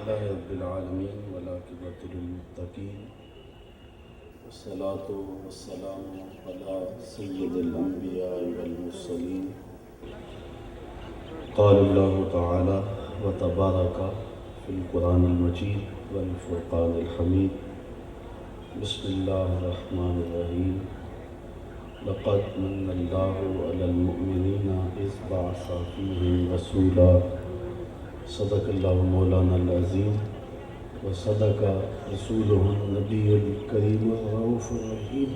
لله رب العالمين والعاقبة للمتقين والصلاة والسلام على سيد الأنبياء والمرسلين. قال الله تعالى وتبارك في القرآن المجيد والفرقان الحميد. بسم الله الرحمن الرحيم. لقد من الله على المؤمنين إذ بعث فيهم رسولا. صدق الله مولانا العظيم وصدق رسوله النبي الكريم الرؤوف الرحيم.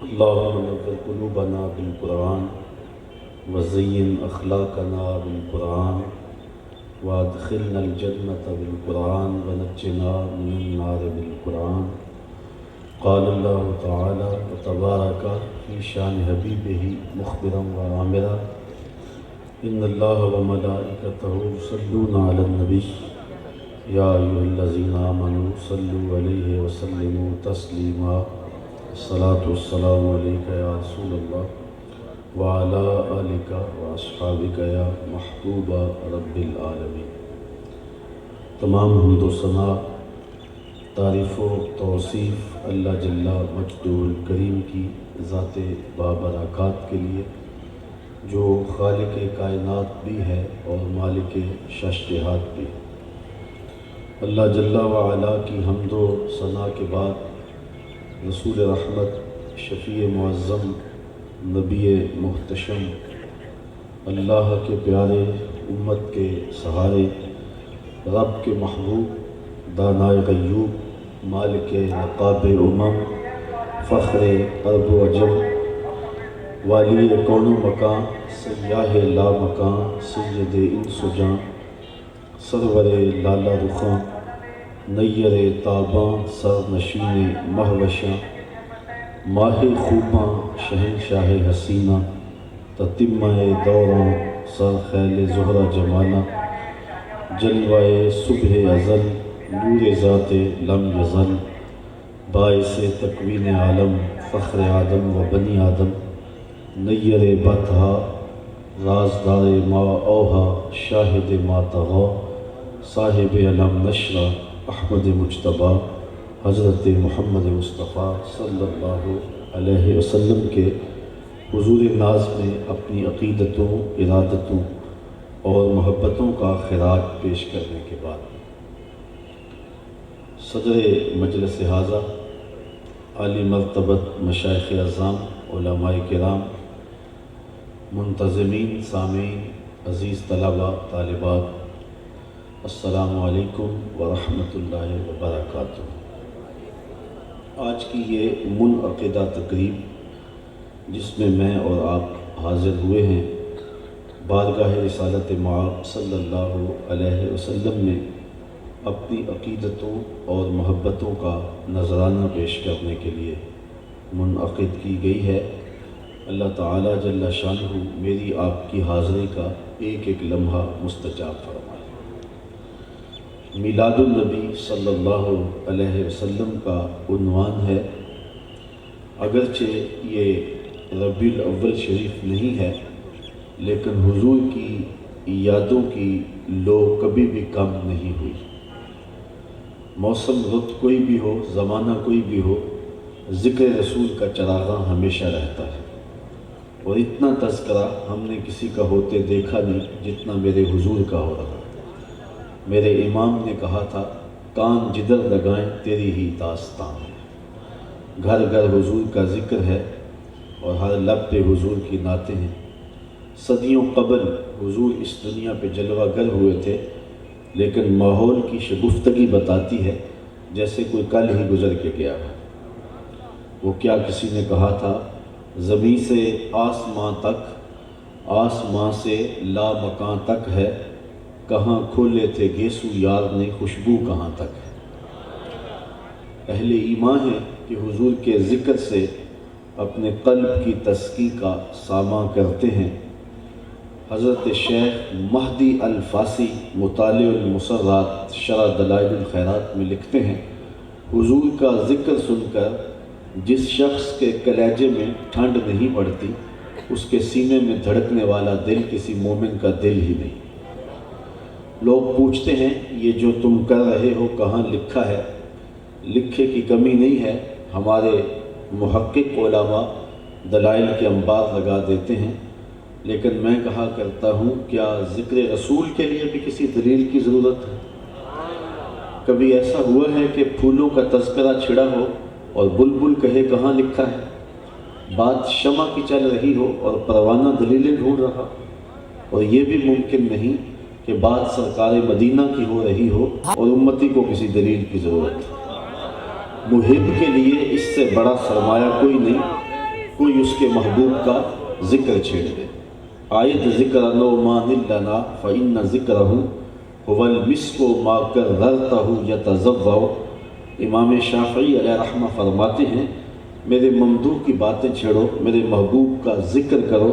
اللهم نور قلوبنا بالقرآن وزين أخلاقنا بالقرآن وادخلنا الجنة بالقرآن ونجنا من النار بالقرآن. قال الله تعالى وتبارك في شان حبيبه مخبرا وآمرا إن الله وملائكته يصلون على النبي يا أيها الذين آمنوا صلوا عليه وسلموا تسليما. الصلاة والسلام عليك يا رسول الله وعلى آلك وأصحابك يا محبوب رب العالمین. تمام حمد و ثنا، تعریف و توصیف اللہ جل مجدہ الکریم کی ذات بابرکات کے لیے، جو خالق کائنات بھی ہے اور مالک ششتہات بھی. اللہ جل وعلا کی حمد و ثنا کے بعد رسول رحمت، شفیع معظم، نبی محتشم، اللہ کے پیارے، امت کے سہارے، رب کے محبوب، دانائے غیوب، مالک نقاب امم، فخر عرب و عجم، والی کون و مکان، سیاہ لا مکان، سید انس و جان، سرور لالا رخاں، نیر تاباں، سر نشین مہوشاں، ماہ خوباں، شہنشاہ حسینہ، تتمہ دوراں، سر خیل زہرہ جمالہ، جلوہ صبح ازل، نور ذات لم یزل، باعث تکوین عالم، فخر آدم و بنی آدم، نیر بطحا، رازدار ما اوہا، شاہد ما طغا، صاحب علم نشرہ، احمد مجتبیٰ، حضرت محمد مصطفیٰ صلی اللہ علیہ وسلم کے حضور ناز میں اپنی عقیدتوں، ارادتوں اور محبتوں کا خراج پیش کرنے کے بعد، صدر مجلس حاضہ، عالی مرتبت مشائخ اعظام، علماء کرام، منتظمین، سامعین، عزیز طلبہ، طالبات، السلام علیکم ورحمۃ اللہ وبرکاتہ. آج کی یہ منعقدہ تقریب جس میں میں اور آپ حاضر ہوئے ہیں، بارگاہ رسالت مآب صلی اللہ علیہ وسلم میں اپنی عقیدتوں اور محبتوں کا نذرانہ پیش کرنے کے لیے منعقد کی گئی ہے. اللہ تعالیٰ جل شانہ میری آپ کی حاضری کا ایک ایک لمحہ مستجاب فرمائے. میلاد النبی صلی اللہ علیہ وسلم کا عنوان ہے. اگرچہ یہ ربیع الاول شریف نہیں ہے، لیکن حضور کی یادوں کی لو کبھی بھی کم نہیں ہوئی. موسم رت کوئی بھی ہو، زمانہ کوئی بھی ہو، ذکر رسول کا چراغاں ہمیشہ رہتا ہے. اور اتنا تذکرہ ہم نے کسی کا ہوتے دیکھا نہیں جتنا میرے حضور کا ہو رہا. میرے امام نے کہا تھا، کان جدھر لگائیں تیری ہی داستان ہے. گھر گھر حضور کا ذکر ہے اور ہر لب پہ حضور کی نعتیں ہیں. صدیوں قبل حضور اس دنیا پہ جلوہ گر ہوئے تھے، لیکن ماحول کی شگفتگی بتاتی ہے جیسے کوئی کل ہی گزر کے گیا ہے. وہ کیا کسی نے کہا تھا، زمین سے آسمان تک، آسمان سے لا مکان تک ہے، کہاں کھولے تھے گیسو یار نے، خوشبو کہاں تک ہے. اہل ایمان ہیں کہ حضور کے ذکر سے اپنے قلب کی تزکی کا ساماں کرتے ہیں. حضرت شیخ مہدی الفاسی مطالع المسرات شرح دلائل الخیرات میں لکھتے ہیں، حضور کا ذکر سن کر جس شخص کے کلیجے میں ٹھنڈ نہیں پڑتی، اس کے سینے میں دھڑکنے والا دل کسی مومن کا دل ہی نہیں. لوگ پوچھتے ہیں یہ جو تم کر رہے ہو کہاں لکھا ہے؟ لکھے کی کمی نہیں ہے، ہمارے محقق علماء دلائل کے انبار لگا دیتے ہیں، لیکن میں کہا کرتا ہوں کیا ذکر رسول کے لیے بھی کسی دلیل کی ضرورت ہے؟ کبھی ایسا ہوا ہے کہ پھولوں کا تذکرہ چھڑا ہو اور بلبل کہے کہاں لکھا ہے؟ بات شمع کی چل رہی ہو اور پروانہ دلیلیں ڈھونڈ رہا، اور یہ بھی ممکن نہیں کہ بات سرکار مدینہ کی ہو رہی ہو اور امتی کو کسی دلیل کی ضرورت ہے۔ محب کے لیے اس سے بڑا سرمایہ کوئی نہیں، کوئی اس کے محبوب کا ذکر چھیڑ دے۔ آیت ذکر لو ما لنا فإن ذکرہ هو المسک ما کررتہ یتضوع۔ امام شافعی علیہ رحمہ فرماتے ہیں میرے ممدوح کی باتیں چھیڑو، میرے محبوب کا ذکر کرو،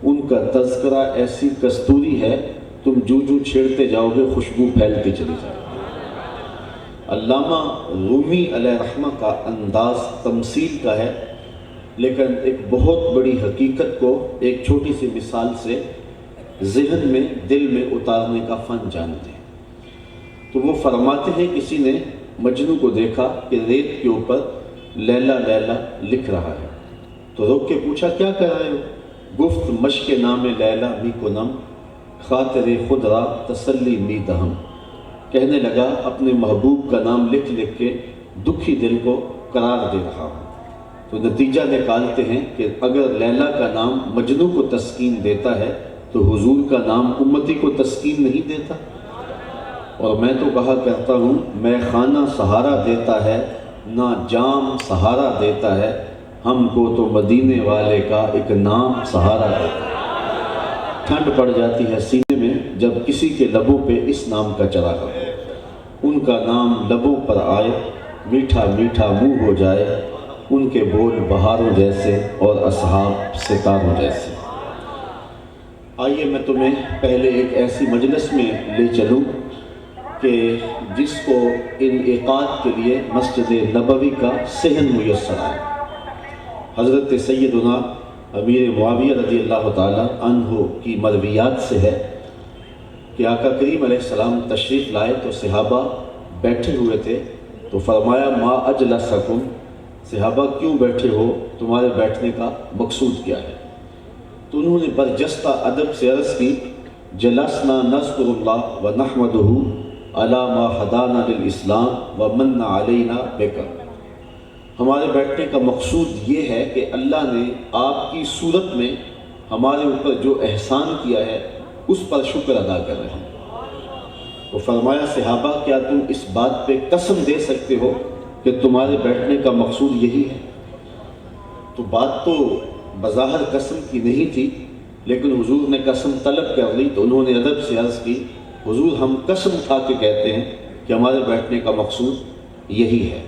ان کا تذکرہ ایسی کستوری ہے تم جو چھیڑتے جاؤ گے خوشبو پھیلتی چلی جائے۔ علامہ رومی علیہ رحمہ کا انداز تمثیل کا ہے، لیکن ایک بہت بڑی حقیقت کو ایک چھوٹی سی مثال سے ذہن میں دل میں اتارنے کا فن جانتے ہیں۔ تو وہ فرماتے ہیں کسی نے مجنو کو دیکھا کہ ریت کے اوپر لیلا لیلا لکھ رہا ہے، تو روک کے پوچھا کیا کر رہے ہو؟ گفت مشق نام لیلا می کنم خاطر خود را تسلی می دہم۔ کہنے لگا اپنے محبوب کا نام لکھ لکھ کے دکھی دل کو قرار دے رہا ہوں۔ تو نتیجہ نکالتے ہیں کہ اگر لیلا کا نام مجنو کو تسکین دیتا ہے تو حضور کا نام امتی کو تسکین نہیں دیتا؟ اور میں تو کہا کرتا ہوں میں خانہ سہارا دیتا ہے نہ جام سہارا دیتا ہے، ہم کو تو مدینے والے کا ایک نام سہارا دیتا ہے۔ ٹھنڈ پڑ جاتی ہے سینے میں جب کسی کے لبوں پہ اس نام کا چراغ ہو، ان کا نام لبوں پر آئے، میٹھا میٹھا منہ ہو جائے، ان کے بول بہاروں جیسے اور اصحاب ستاروں جیسے۔ آئیے میں تمہیں پہلے ایک ایسی مجلس میں لے چلوں کہ جس کو انعقاد کے لیے مسجد نبوی کا صحن میسر آئے۔ حضرت سیدنا امیر معاویہ رضی اللہ تعالی عنہ کی مرویات سے ہے کہ آقا کریم علیہ السلام تشریف لائے تو صحابہ بیٹھے ہوئے تھے، تو فرمایا ما اجلسکم، صحابہ کیوں بیٹھے ہو، تمہارے بیٹھنے کا مقصود کیا ہے؟ تو انہوں نے برجستہ ادب سے عرض کی جلسنا نذکر اللہ ونحمدہ علی ما ہدانا للاسلام ومن علینا بک۔ ہمارے بیٹھنے کا مقصود یہ ہے کہ اللہ نے آپ کی صورت میں ہمارے اوپر جو احسان کیا ہے اس پر شکر ادا کر رہے ہیں۔ تو فرمایا صحابہ کیا تم اس بات پہ قسم دے سکتے ہو کہ تمہارے بیٹھنے کا مقصود یہی ہے؟ تو بات تو بظاہر قسم کی نہیں تھی، لیکن حضور نے قسم طلب کر لی تو انہوں نے ادب سے عرض کی حضور ہم قسم اٹھا کے کہتے ہیں کہ ہمارے بیٹھنے کا مقصود یہی ہے۔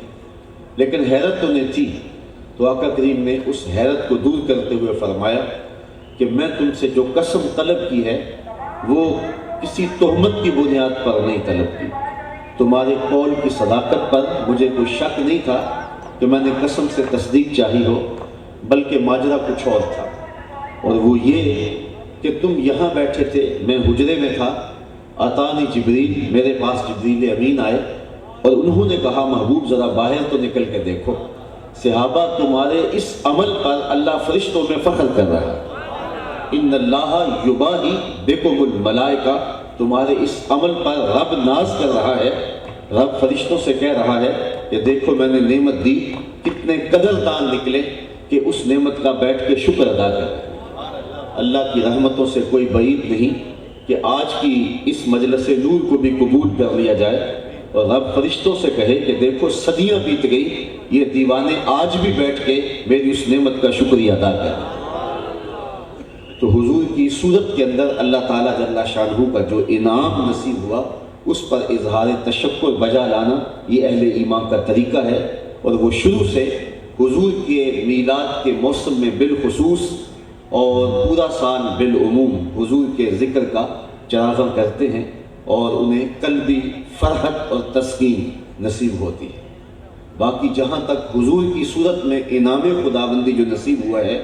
لیکن حیرت تو نہیں تھی، تو آقا کریم نے اس حیرت کو دور کرتے ہوئے فرمایا کہ میں تم سے جو قسم طلب کی ہے وہ کسی تہمت کی بنیاد پر نہیں طلب کی، تمہارے قول کی صداقت پر مجھے کوئی شک نہیں تھا کہ میں نے قسم سے تصدیق چاہی ہو، بلکہ ماجرا کچھ اور تھا، اور وہ یہ کہ تم یہاں بیٹھے تھے، میں حجرے میں تھا، اتانی جبریل، میرے پاس جبریل امین آئے اور انہوں نے کہا محبوب ذرا باہر تو نکل کے دیکھو، صحابہ تمہارے اس عمل پر اللہ فرشتوں میں فخر کر رہا ہے، ان اللہ یباہی بکم الملائکہ، تمہارے اس عمل پر رب ناز کر رہا ہے، رب فرشتوں سے کہہ رہا ہے کہ دیکھو میں نے نعمت دی، کتنے قدردان نکلے کہ اس نعمت کا بیٹھ کے شکر ادا کریں۔ اللہ کی رحمتوں سے کوئی بعید نہیں کہ آج کی اس مجلس نور کو بھی قبول کر لیا جائے اور رب فرشتوں سے کہے کہ دیکھو صدیاں بیت گئی، یہ دیوانے آج بھی بیٹھ کے میری اس نعمت کا شکریہ ادا کریں۔ تو حضور کی صورت کے اندر اللہ تعالیٰ جل شانہ کا جو انعام نصیب ہوا اس پر اظہار تشکر بجا لانا یہ اہل ایمان کا طریقہ ہے، اور وہ شروع سے حضور کے میلاد کے موسم میں بالخصوص اور پورا سال بالعموم حضور کے ذکر کا چراغاں کرتے ہیں اور انہیں قلبی فرحت اور تسکین نصیب ہوتی ہے۔ باقی جہاں تک حضور کی صورت میں انعام خداوندی جو نصیب ہوا ہے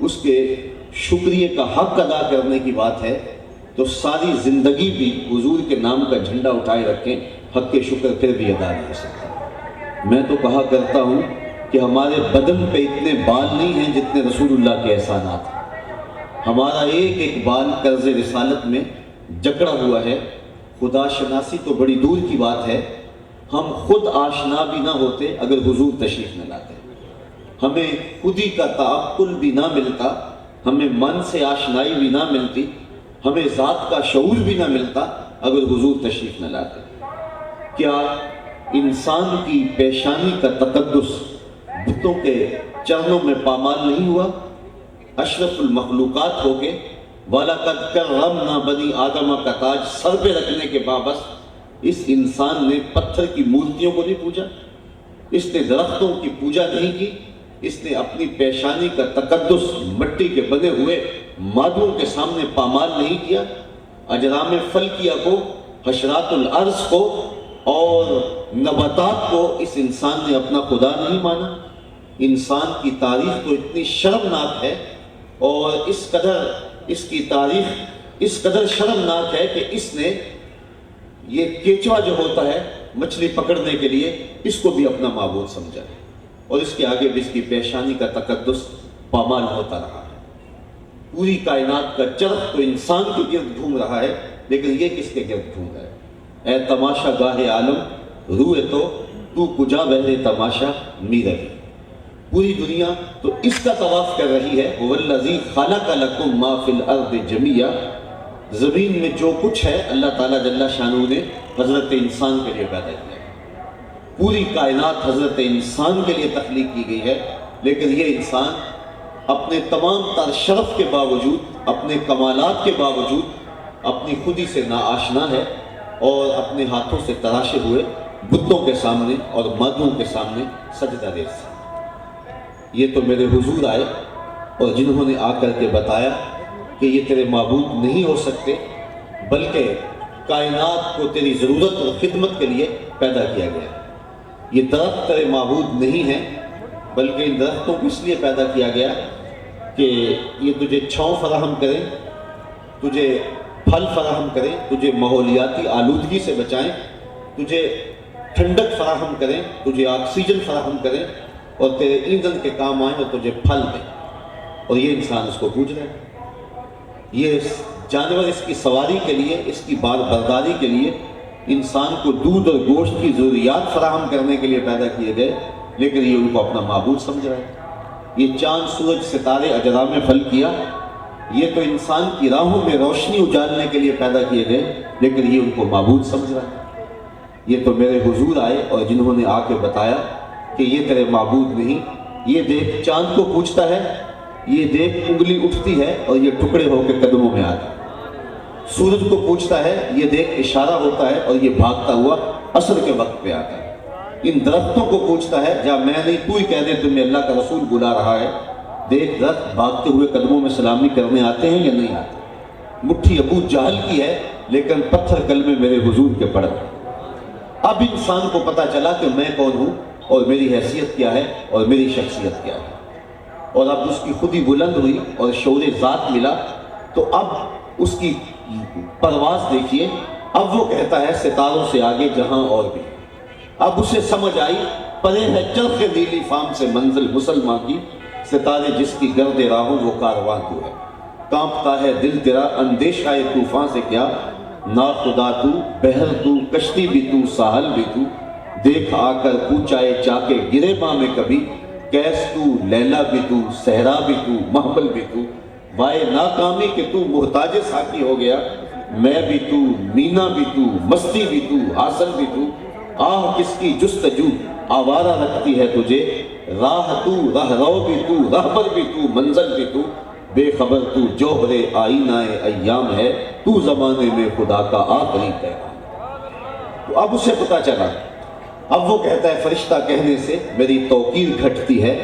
اس کے شکریہ کا حق ادا کرنے کی بات ہے تو ساری زندگی بھی حضور کے نام کا جھنڈا اٹھائے رکھیں، حق کے شکر پھر بھی ادا نہیں ہو سکتا۔ میں تو کہا کرتا ہوں کہ ہمارے بدن پہ اتنے بال نہیں ہیں جتنے رسول اللہ کے احسانات ہیں۔ ہمارا ایک ایک بال قرض رسالت میں جکڑا ہوا ہے۔ خدا شناسی تو بڑی دور کی بات ہے، ہم خود آشنا بھی نہ ہوتے اگر حضور تشریف نہ لاتے، ہمیں خودی کا تعقل بھی نہ ملتا، ہمیں من سے آشنائی بھی نہ ملتی، ہمیں ذات کا شعور بھی نہ ملتا اگر حضور تشریف نہ لاتے۔ کیا انسان کی پیشانی کا تقدس بتوں کے چرنوں میں پامال نہیں ہوا؟ اشرف المخلوقات ہو کے وَلَقَدْ كَرَّمْنَا بَنِي آدَمَ کا تاج سر پہ رکھنے کے باوجود اس انسان نے پتھر کی مورتیوں کو نہیں پوجا، اس نے درختوں کی پوجا نہیں کی، اس نے اپنی پیشانی کا تقدس مٹی کے بنے ہوئے مادوں کے سامنے پامال نہیں کیا۔ اجرام فلکیہ کو، حشرات الارض کو اور نباتات کو اس انسان نے اپنا خدا نہیں مانا۔ انسان کی تاریخ تو اتنی شرمناک ہے، اور اس کی تاریخ اس قدر شرمناک ہے کہ اس نے یہ کیچوا جو ہوتا ہے مچھلی پکڑنے کے لیے، اس کو بھی اپنا معبود سمجھا ہے، اور اس کے آگے بھی اس کی پیشانی کا تقدس پامال ہوتا رہا ہے۔ پوری کائنات کا چرخ تو انسان کے گرد گھوم رہا ہے، لیکن یہ کس کے گرد گھوم رہا ہے؟ اے تماشا گاہ عالم روئے تو کجا بہرے تماشا میرے۔ پوری دنیا تو اس کا طواف کر رہی ہے، وَالَّذِي خَلَقَ لَكُم مَّا فِي الْأَرْضِ جَمِيعًا۔ زمین میں جو کچھ ہے اللہ تعالیٰ جل شانہ نے حضرت انسان کے لیے پیدا کیا ہے۔ پوری کائنات حضرت انسان کے لیے تخلیق کی گئی ہے، لیکن یہ انسان اپنے تمام تر شرف کے باوجود، اپنے کمالات کے باوجود اپنی خودی سے ناآشنا ہے، اور اپنے ہاتھوں سے تراشے ہوئے بتوں کے سامنے اور مادوں کے سامنے سجدہ ریز ہے۔ یہ تو میرے حضور آئے اور جنہوں نے آ کر کے بتایا کہ یہ تیرے معبود نہیں ہو سکتے، بلکہ کائنات کو تیری ضرورت اور خدمت کے لیے پیدا کیا گیا ہے۔ یہ درخت تیرے معبود نہیں ہیں، بلکہ ان درختوں کو اس لیے پیدا کیا گیا کہ یہ تجھے چھاؤں فراہم کریں، تجھے پھل فراہم کریں، تجھے ماحولیاتی آلودگی سے بچائیں، تجھے ٹھنڈک فراہم کریں، تجھے آکسیجن فراہم کریں، اور تیرے ایندھن کے کام آئیں اور تجھے پھل دیں۔ اور یہ انسان اس کو پوج رہے ہیں۔ یہ جانور اس کی سواری کے لیے، اس کی بار برداری کے لیے، انسان کو دودھ اور گوشت کی ضروریات فراہم کرنے کے لیے پیدا کیے گئے، لیکن یہ ان کو اپنا معبود سمجھ رہے ہیں۔ یہ چاند، سورج، ستارے، اجرام فلکیہ، یہ تو انسان کی راہوں میں روشنی اجالنے کے لیے پیدا کیے گئے، لیکن یہ ان کو معبود سمجھ رہے ہیں۔ یہ تو میرے حضور آئے اور جنہوں نے آ کے بتایا کہ یہ تیرے معبود نہیں۔ یہ دیکھ چاند کو پوچھتا ہے، یہ دیکھ انگلی اٹھتی ہے اور یہ ٹکڑے ہو کے قدموں میں آتا ہے۔ سورج کو پوچھتا ہے، یہ دیکھ اشارہ ہوتا ہے اور یہ بھاگتا ہوا عصر کے وقت پہ آتا ہے۔ ان درختوں کو پوچھتا ہے، جا میں نہیں تو ہی کہہ دے تمہیں اللہ کا رسول بلا رہا ہے، دیکھ درخت بھاگتے ہوئے قدموں میں سلامی کرنے آتے ہیں یا نہیں آتے؟ مٹھی ابو جہل کی ہے، لیکن پتھر قلبے میرے حضور کے پڑتے۔ اب انسان کو پتا چلا کہ میں کون ہوں اور میری حیثیت کیا ہے اور میری شخصیت کیا ہے، اور اب اس کی خودی بلند ہوئی اور شعور ذات ملا، تو اب اس کی پرواز دیکھیے۔ اب وہ کہتا ہے ستاروں سے آگے جہاں اور بھی۔ اب اسے سمجھ آئی، پرے ہے چرخ نیلی فام سے منزل مسلماں کی، ستارے جس کی گرد راہوں وہ کارواں تو ہے۔ کانپتا ہے دل تیرا اندیشہ طوفان سے کیا، ناخدا تو، بحر تو، کشتی بھی تو، ساحل بھی تو، دیکھ آ کر کوچائے چاکے گرے ماں میں کبھی، کیس تو، لیلا بھی تو، صحرا بھی تو، محمل بھی تو، وائے ناکامی کہ تو محتاج ساکی ہو گیا، میں بھی تو، مینا بھی تو، مستی بھی تو، حاصل بھی تو، آہ کس کی جستجو آوارہ رکھتی ہے تجھے، راہ تو، راہ رو بھی تو، رہبر بھی تو، منزل بھی تو، بے خبر تو جوہر آئینہ ایام ہے، تو زمانے میں خدا کا آخری پیغام۔ تو اب اسے پتا چلا، اب وہ کہتا ہے فرشتہ کہنے سے میری توقیر گھٹتی ہے،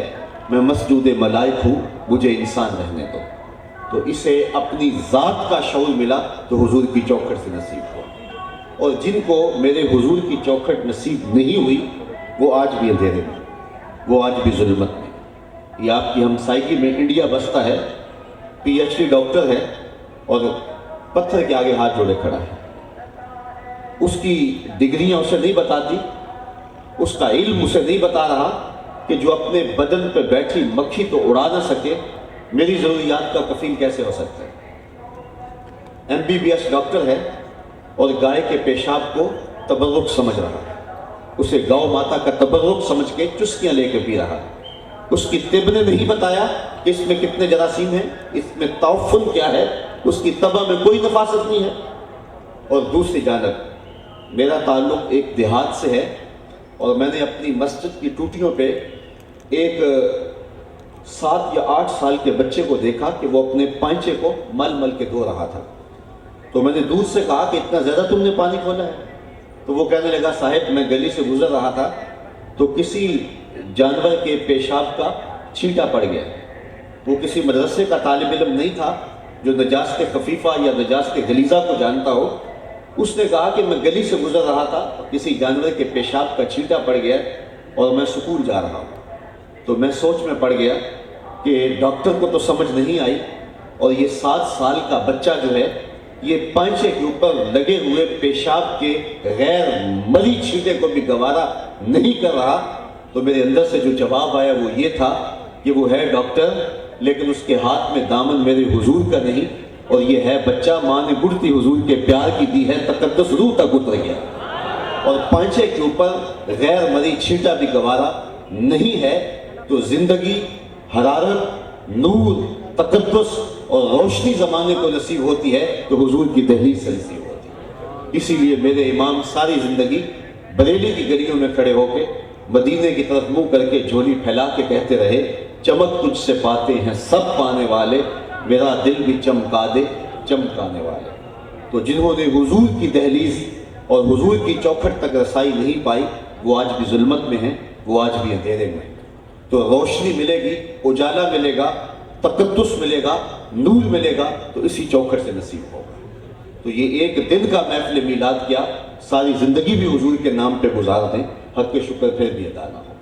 میں مسجود ملائک ہوں، مجھے انسان رہنے دو۔ تو اسے اپنی ذات کا شعور ملا تو حضور کی چوکھٹ سے نصیب ہوا، اور جن کو میرے حضور کی چوکھٹ نصیب نہیں ہوئی وہ آج بھی اندھیرے میں، وہ آج بھی ظلمت میں۔ یہ آپ کی ہمسائیگی میں انڈیا بستا ہے، پی ایچ ڈی ڈاکٹر ہے، اور پتھر کے آگے ہاتھ جوڑے کھڑا ہے. اس کی ڈگریاں اسے نہیں بتاتی، اس کا علم اسے نہیں بتا رہا کہ جو اپنے بدن پہ بیٹھی مکھی تو اڑا نہ سکے، میری ضروریات کا کفیل کیسے ہو سکتا ہے. MBBS ڈاکٹر ہے اور گائے کے پیشاب کو تبرک سمجھ رہا ہے، اسے گاؤں ماتا کا تبرک سمجھ کے چسکیاں لے کے پی رہا ہے. اس کی طب نے نہیں بتایا کہ اس میں کتنے جراثیم ہیں، اس میں تعفن کیا ہے، اس کی طبع میں کوئی نفاست نہیں ہے. اور دوسری جانب میرا تعلق ایک دیہات سے ہے، اور میں نے اپنی مسجد کی ٹوٹیوں پہ ایک 7 یا 8 سال کے بچے کو دیکھا کہ وہ اپنے پائنچے کو مل مل کے دھو رہا تھا. تو میں نے دور سے کہا کہ اتنا زیادہ تم نے پانی کھولا ہے؟ تو وہ کہنے لگا صاحب میں گلی سے گزر رہا تھا تو کسی جانور کے پیشاب کا چھینٹا پڑ گیا. وہ کسی مدرسے کا طالب علم نہیں تھا جو نجاست خفیفہ یا نجاست غلیظہ کو جانتا ہو. اس نے کہا کہ میں گلی سے گزر رہا تھا، کسی جانور کے پیشاب کا چھینٹا پڑ گیا اور میں سکول جا رہا ہوں. تو میں سوچ میں پڑ گیا کہ ڈاکٹر کو تو سمجھ نہیں آئی، اور یہ 7 سال کا بچہ جو ہے یہ پائنچے کے اوپر لگے ہوئے پیشاب کے غیر مری چھینٹے کو بھی گوارا نہیں کر رہا. تو میرے اندر سے جو جواب آیا وہ یہ تھا کہ وہ ہے ڈاکٹر، لیکن اس کے ہاتھ میں دامن میرے حضور کا نہیں، اور یہ ہے بچہ ماں نے گڑتی حضور کے پیار کی دی ہے، تقدس روح تک اتر گیا، اور پائنچے کے اوپر غیر مری چھینٹا بھی گوارا نہیں ہے. تو زندگی، حرارت، نور، تقدس اور روشنی زمانے کو نصیب ہوتی ہے تو حضور کی دہلیز سے نصیب ہوتی ہے. اسی لیے میرے امام ساری زندگی بریلی کی گلیوں میں کھڑے ہو کے مدینے کی طرف منہ کر کے جھولی پھیلا کے کہتے رہے، چمک تجھ سے پاتے ہیں سب پانے والے، میرا دل بھی چمکا دے چمکانے والے. تو جنہوں نے حضور کی دہلیز اور حضور کی چوکھٹ تک رسائی نہیں پائی وہ آج بھی ظلمت میں ہیں، وہ آج بھی اندھیرے میں ہیں. تو روشنی ملے گی، اجالا ملے گا، تقدس ملے گا، نور ملے گا تو اسی چوکھٹ سے نصیب ہوگا. تو یہ ایک دن کا محفل میلاد کیا، ساری زندگی بھی حضور کے نام پہ گزار دیں، حق کے شکر پھر بھی ادا نہ ہو.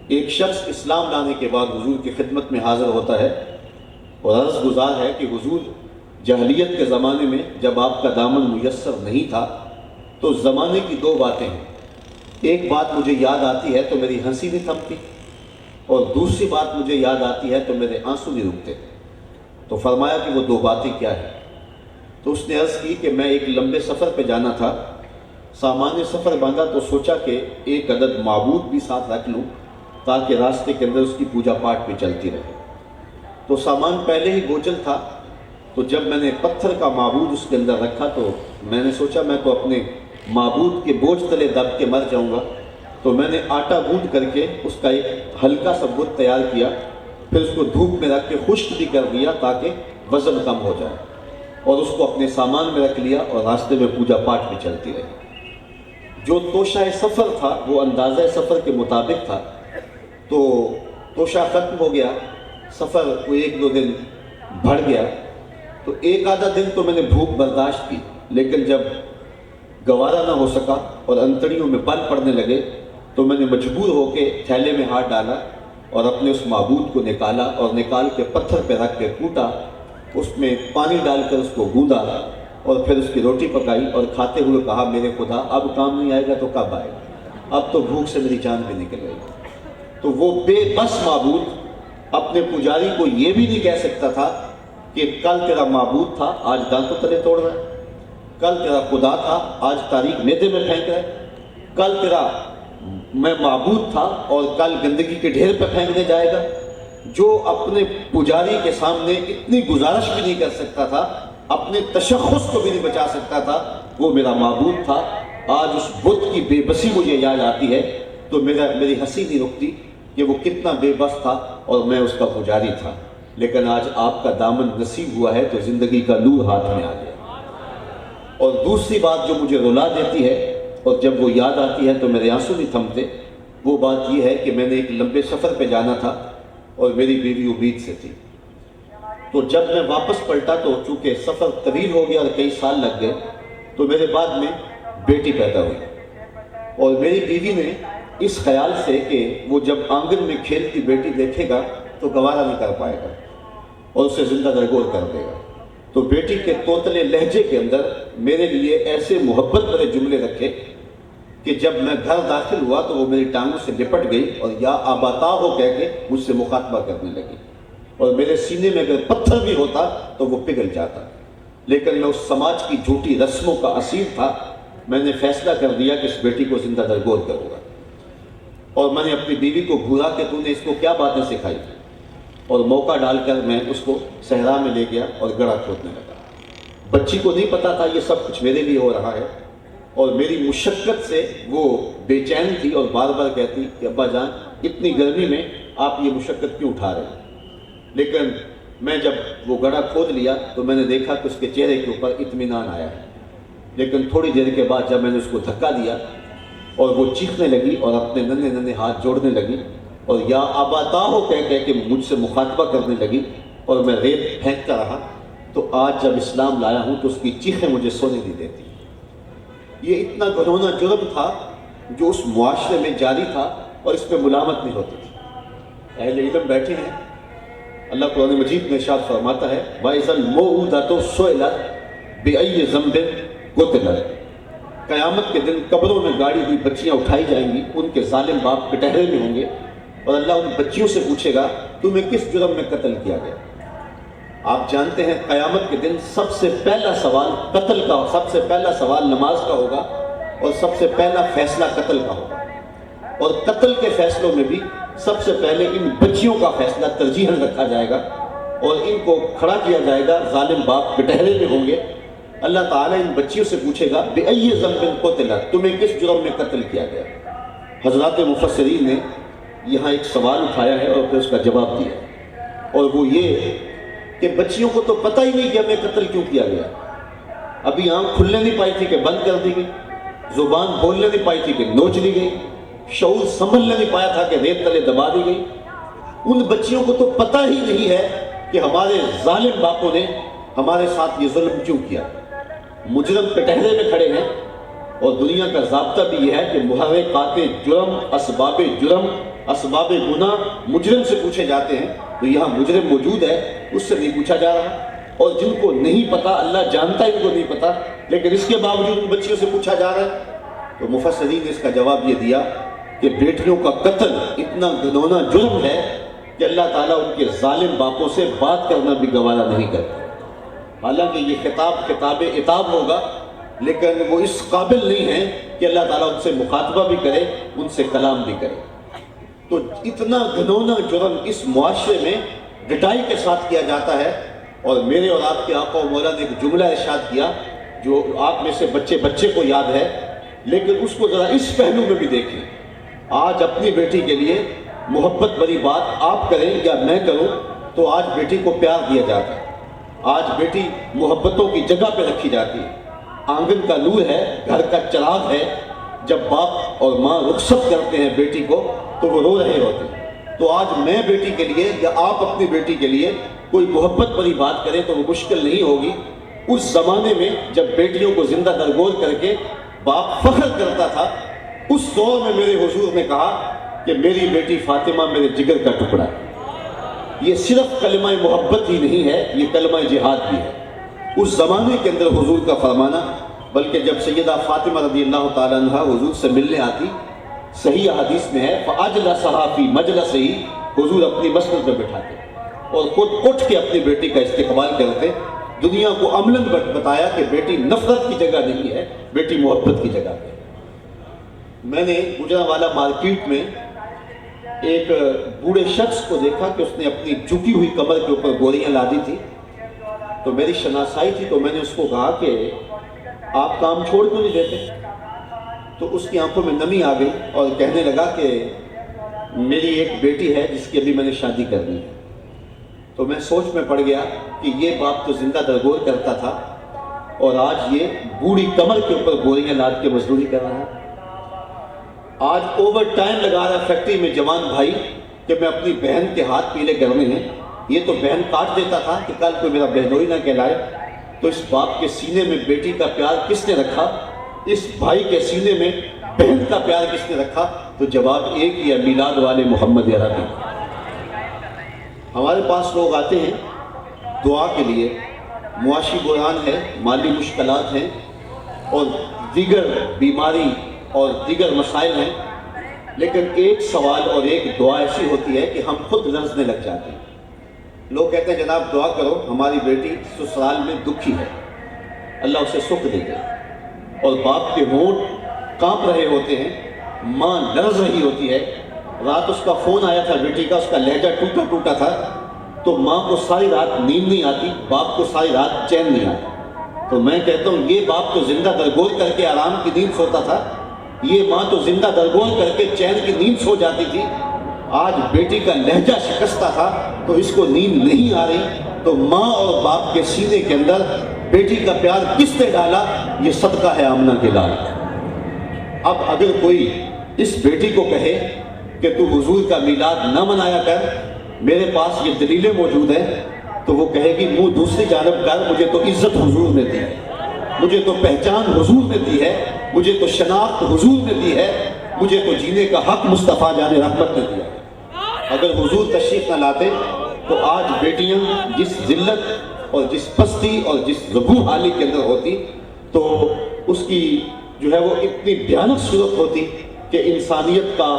ایک شخص اسلام لانے کے بعد حضور کی خدمت میں حاضر ہوتا ہے اور عرض گزار ہے کہ حضور جاہلیت کے زمانے میں جب آپ کا دامن میسر نہیں تھا تو زمانے کی 2 باتیں ہیں. ایک بات مجھے یاد آتی ہے تو میری ہنسی نہیں تھمتی، اور دوسری بات مجھے یاد آتی ہے تو میرے آنسو نہیں رکتے. تو فرمایا کہ وہ 2 باتیں کیا ہیں؟ تو اس نے عرض کی کہ میں ایک لمبے سفر پہ جانا تھا، سامان سفر باندھا تو سوچا کہ ایک عدد معبود بھی ساتھ رکھ لوں تاکہ راستے کے اندر اس کی پوجا پاٹ بھی چلتی رہے. تو سامان پہلے ہی بوجھل تھا، تو جب میں نے پتھر کا معبود اس کے اندر رکھا تو میں نے سوچا میں تو اپنے معبود کے بوجھ تلے دب کے مر جاؤں گا. تو میں نے آٹا گوندھ کر کے اس کا ایک ہلکا سا بت تیار کیا، پھر اس کو دھوپ میں رکھ کے خشک بھی کر دیا تاکہ وزن کم ہو جائے، اور اس کو اپنے سامان میں رکھ لیا اور راستے میں پوجا پاٹ بھی چلتی رہی. جو توشہ سفر تھا وہ اندازہ سفر کے مطابق تھا. تو توشہ ختم ہو گیا، سفر کوئی 1-2 دن بڑھ گیا. تو 1 آدھا دن تو میں نے بھوک برداشت کی، لیکن جب گوارا نہ ہو سکا اور انتڑیوں میں بل پڑنے لگے تو میں نے مجبور ہو کے تھیلے میں ہاتھ ڈالا اور اپنے اس معبود کو نکالا، اور نکال کے پتھر پہ رکھ کے کوٹا، اس میں پانی ڈال کر اس کو گوندا، اور پھر اس کی روٹی پکائی اور کھاتے ہوئے کہا میرے خدا اب کام نہیں آئے گا تو کب آئے گا، اب تو بھوک سے میری جان بھی نکل رہی ہے. تو وہ بے بس معبود اپنے پجاری کو یہ بھی نہیں کہہ سکتا تھا کہ کل تیرا معبود تھا آج دانتوں تلے توڑ رہا ہے، کل تیرا خدا تھا آج تاریخ میدے میں پھینک رہا ہے، کل تیرا میں معبود تھا اور کل گندگی کے ڈھیر پہ پھینکنے جائے گا. جو اپنے پجاری کے سامنے اتنی گزارش بھی نہیں کر سکتا تھا، اپنے تشخص کو بھی نہیں بچا سکتا تھا، وہ میرا معبود تھا. آج اس بت کی بے بسی مجھے یاد آتی ہے تو میری ہنسی نہیں رکتی کہ وہ کتنا بے بس تھا اور میں اس کا پجاری تھا. لیکن آج آپ کا دامن نصیب ہوا ہے تو زندگی کا نور ہاتھ میں آ گیا. اور دوسری بات جو مجھے رلا دیتی ہے اور جب وہ یاد آتی ہے تو میرے آنسو نہیں تھمتے، وہ بات یہ ہے کہ میں نے ایک لمبے سفر پہ جانا تھا اور میری بیوی امید سے تھی. تو جب میں واپس پلٹا تو چونکہ سفر طویل ہو گیا اور کئی سال لگ گئے تو میرے بعد میں بیٹی پیدا ہوئی، اور میری بیوی نے اس خیال سے کہ وہ جب آنگن میں کھیلتی بیٹی دیکھے گا تو گوارا نہیں کر پائے گا اور اسے زندہ درگور کر دے گا، تو بیٹی کے توتلے لہجے کے اندر میرے لیے ایسے محبت بھرے جملے رکھے کہ جب میں گھر داخل ہوا تو وہ میری ٹانگوں سے لپٹ گئی اور یا آباتا ہو کہہ کے مجھ سے مخاطبہ کرنے لگی، اور میرے سینے میں اگر پتھر بھی ہوتا تو وہ پگھل جاتا، لیکن میں اس سماج کی جھوٹی رسموں کا اسیر تھا۔ میں نے فیصلہ کر دیا کہ اس بیٹی کو زندہ درگور کروں گا، اور میں نے اپنی بیوی کو گھورا کہ تو نے اس کو کیا باتیں سکھائی، اور موقع ڈال کر میں اس کو صحرا میں لے گیا اور گڑھا کھودنے لگا۔ بچی کو نہیں پتا تھا یہ سب کچھ میرے لیے ہو رہا ہے، اور میری مشقت سے وہ بے چین تھی اور بار بار کہتی کہ ابا جان اتنی گرمی میں آپ یہ مشقت کیوں اٹھا رہے ہیں؟ لیکن میں جب وہ گڑھا کھود لیا تو میں نے دیکھا کہ اس کے چہرے کے اوپر اطمینان آیا ہے، لیکن تھوڑی دیر کے بعد جب میں نے اس کو دھکا دیا اور وہ چیخنے لگی اور اپنے ننھے ننھے ہاتھ جوڑنے لگی اور یا آباتا ہو کہہ کہ مجھ سے مخاطبہ کرنے لگی اور میں ریت پھینکتا رہا، تو آج جب اسلام لایا ہوں تو اس کی چیخیں مجھے سونے نہیں دیتی۔ یہ اتنا گھنونا جرم تھا جو اس معاشرے میں جاری تھا اور اس پہ ملامت نہیں ہوتی تھی۔ اہل علم بیٹھے ہیں، اللہ قرآن مجید میں ارشاد فرماتا ہے وَإِذَا الْمَوْءُودَةُ سُئِلَتْ بِأَيِّ ذَنبٍ قُتِلَتْ، قیامت کے دن قبروں میں گاڑی ہوئی بچیاں اٹھائی جائیں گی، ان کے ظالم باپ کٹہرے میں ہوں گے، اور اللہ ان بچیوں سے پوچھے گا تمہیں کس جرم میں قتل کیا گیا؟ آپ جانتے ہیں قیامت کے دن سب سے پہلا سوال قتل کا، سب سے پہلا سوال نماز کا ہوگا، اور سب سے پہلا فیصلہ قتل کا ہوگا، اور قتل کے فیصلوں میں بھی سب سے پہلے ان بچیوں کا فیصلہ ترجیحاً رکھا جائے گا اور ان کو کھڑا کیا جائے گا، ظالم باپ کٹہرے میں ہوں گے۔ اللہ تعالیٰ ان بچیوں سے پوچھے گا بِأَيِّ ذَنبٍ قُتِلَتْ، تمہیں کس جرم میں قتل کیا گیا؟ حضرات مفسرین نے یہاں ایک سوال اٹھایا ہے اور پھر اس کا جواب دیا، اور وہ یہ کہ بچیوں کو تو پتہ ہی نہیں کہ ہمیں قتل کیوں کیا گیا۔ ابھی آنکھ کھلنے نہیں پائی تھی کہ بند کر دی گئی، زبان بولنے نہیں پائی تھی کہ نوچ لی گئی، شعور سنبھلنے نہیں پایا تھا کہ ریت تلے دبا دی گئی۔ ان بچیوں کو تو پتہ ہی نہیں ہے کہ ہمارے ظالم باپوں نے ہمارے ساتھ یہ ظلم کیوں کیا۔ مجرم کٹہرے میں کھڑے ہیں، اور دنیا کا ضابطہ بھی یہ ہے کہ محرکات جرم، اسباب گناہ مجرم سے پوچھے جاتے ہیں، تو یہاں مجرم موجود ہے، اس سے نہیں پوچھا جا رہا، اور جن کو نہیں پتا اللہ جانتا ہے ان کو نہیں پتا، لیکن اس کے باوجود ان بچیوں سے پوچھا جا رہا ہے۔ تو مفسرین نے اس کا جواب یہ دیا کہ بیٹیوں کا قتل اتنا گھنونا جرم ہے کہ اللہ تعالیٰ ان کے ظالم باپوں سے بات کرنا بھی گوارا نہیں کرتا۔ حالانکہ یہ کتاب عتاب ہوگا، لیکن وہ اس قابل نہیں ہے کہ اللہ تعالیٰ ان سے مخاطبہ بھی کرے، ان سے کلام بھی کرے۔ تو اتنا گھنونا جرم اس معاشرے میں ڈٹائی کے ساتھ کیا جاتا ہے، اور میرے اور آپ کے آقا و مولا نے ایک جملہ ارشاد کیا جو آپ میں سے بچے کو یاد ہے، لیکن اس کو ذرا اس پہلو میں بھی دیکھیں۔ آج اپنی بیٹی کے لیے محبت بری بات آپ کریں یا میں کروں تو آج بیٹی کو پیار دیا جاتا ہے، آج بیٹی محبتوں کی جگہ پہ رکھی جاتی ہے، آنگن کا نور ہے، گھر کا چراغ ہے۔ جب باپ اور ماں رخصت کرتے ہیں بیٹی کو تو وہ رو رہے ہوتے ہیں۔ تو آج میں بیٹی کے لیے یا آپ اپنی بیٹی کے لیے کوئی محبت بری بات کریں تو وہ مشکل نہیں ہوگی۔ اس زمانے میں جب بیٹیوں کو زندہ درگور کر کے باپ فخر کرتا تھا، اس دور میں میرے حضور نے کہا کہ میری بیٹی فاطمہ میرے جگر کا ٹکڑا ہے۔ یہ صرف کلمہ محبت ہی نہیں ہے، یہ کلمہ جہاد بھی ہے۔ اس زمانے کے اندر حضور کا فرمانا، بلکہ جب سیدہ فاطمہ رضی اللہ تعالیٰ عنہ حضور سے ملنے آتی، صحیح حدیث میں ہے فَأَجْلَسَهَا فِي مَجْلَسِهِ، حضور اپنی مسجد میں بٹھاتے اور خود اٹھ کے اپنی بیٹی کا استقبال کرتے۔ دنیا کو عملاً بتایا کہ بیٹی نفرت کی جگہ نہیں ہے، بیٹی محبت کی جگہ ہے۔ میں نے گجرانوالہ مارکیٹ میں ایک بوڑھے شخص کو دیکھا کہ اس نے اپنی جھکی ہوئی کمر کے اوپر گوریاں لادی تھی، تو میری شناسائی تھی، تو میں نے اس کو کہا کہ آپ کام چھوڑ کیوں نہیں دیتے؟ تو اس کی آنکھوں میں نمی آ گئی اور کہنے لگا کہ میری ایک بیٹی ہے جس کی ابھی میں نے شادی کرنی ہے۔ تو میں سوچ میں پڑ گیا کہ یہ باپ تو زندہ درگور کرتا تھا اور آج یہ بوڑھی کمر کے اوپر گوریاں لاد کے مزدوری کر رہا ہے۔ آج اوور ٹائم لگا رہا ہے فیکٹری میں جوان بھائی کہ میں اپنی بہن کے ہاتھ پیلے کرنے ہیں۔ یہ تو بہن کاٹ دیتا تھا کہ کل کوئی میرا بہنوئی نہ کہلائے۔ تو اس باپ کے سینے میں بیٹی کا پیار کس نے رکھا؟ اس بھائی کے سینے میں بہن کا پیار کس نے رکھا؟ تو جواب ایک ہی ہے، میلاد والے محمد عربی۔ ہمارے پاس لوگ آتے ہیں دعا کے لیے، معاشی بحران ہے، مالی مشکلات ہیں اور دیگر بیماری اور دیگر مسائل ہیں، لیکن ایک سوال اور ایک دعا ایسی ہوتی ہے کہ ہم خود لرزنے لگ جاتے ہیں۔ لوگ کہتے ہیں جناب دعا کرو، ہماری بیٹی سسرال میں دکھی ہے، اللہ اسے سکھ دے دے، اور باپ کے ہونٹ کانپ رہے ہوتے ہیں، ماں لرز رہی ہوتی ہے۔ رات اس کا فون آیا تھا بیٹی کا، اس کا لہجہ ٹوٹا ٹوٹا تھا، تو ماں کو ساری رات نیند نہیں آتی، باپ کو ساری رات چین نہیں آتا۔ تو میں کہتا ہوں یہ باپ تو زندہ درگور کر کے آرام کی نیند سوتا تھا، یہ ماں تو زندہ درگور کر کے چین کی نیند سو جاتی تھی۔ آج بیٹی کا لہجہ شکستہ تھا تو اس کو نیند نہیں آ رہی، تو ماں اور باپ کے سینے کے اندر بیٹی کا پیار کس نے ڈالا؟ یہ صدقہ ہے آمنہ کے لال۔ اب اگر کوئی اس بیٹی کو کہے کہ تو حضور کا میلاد نہ منایا کر، میرے پاس یہ دلیلیں موجود ہیں، تو وہ کہے گی منہ دوسری جانب کر، مجھے تو عزت حضور نے دی ہے، مجھے تو پہچان حضور نے دی ہے، مجھے تو شناخت حضور نے دی ہے، مجھے تو جینے کا حق مصطفیٰ جان رحمت نے دیا۔ اگر حضور تشریف نہ لاتے تو آج بیٹیاں جس ذلت اور جس پستی اور جس ربو حالی کے اندر ہوتی، تو اس کی جو ہے وہ اتنی بھیانک صورت ہوتی کہ انسانیت کا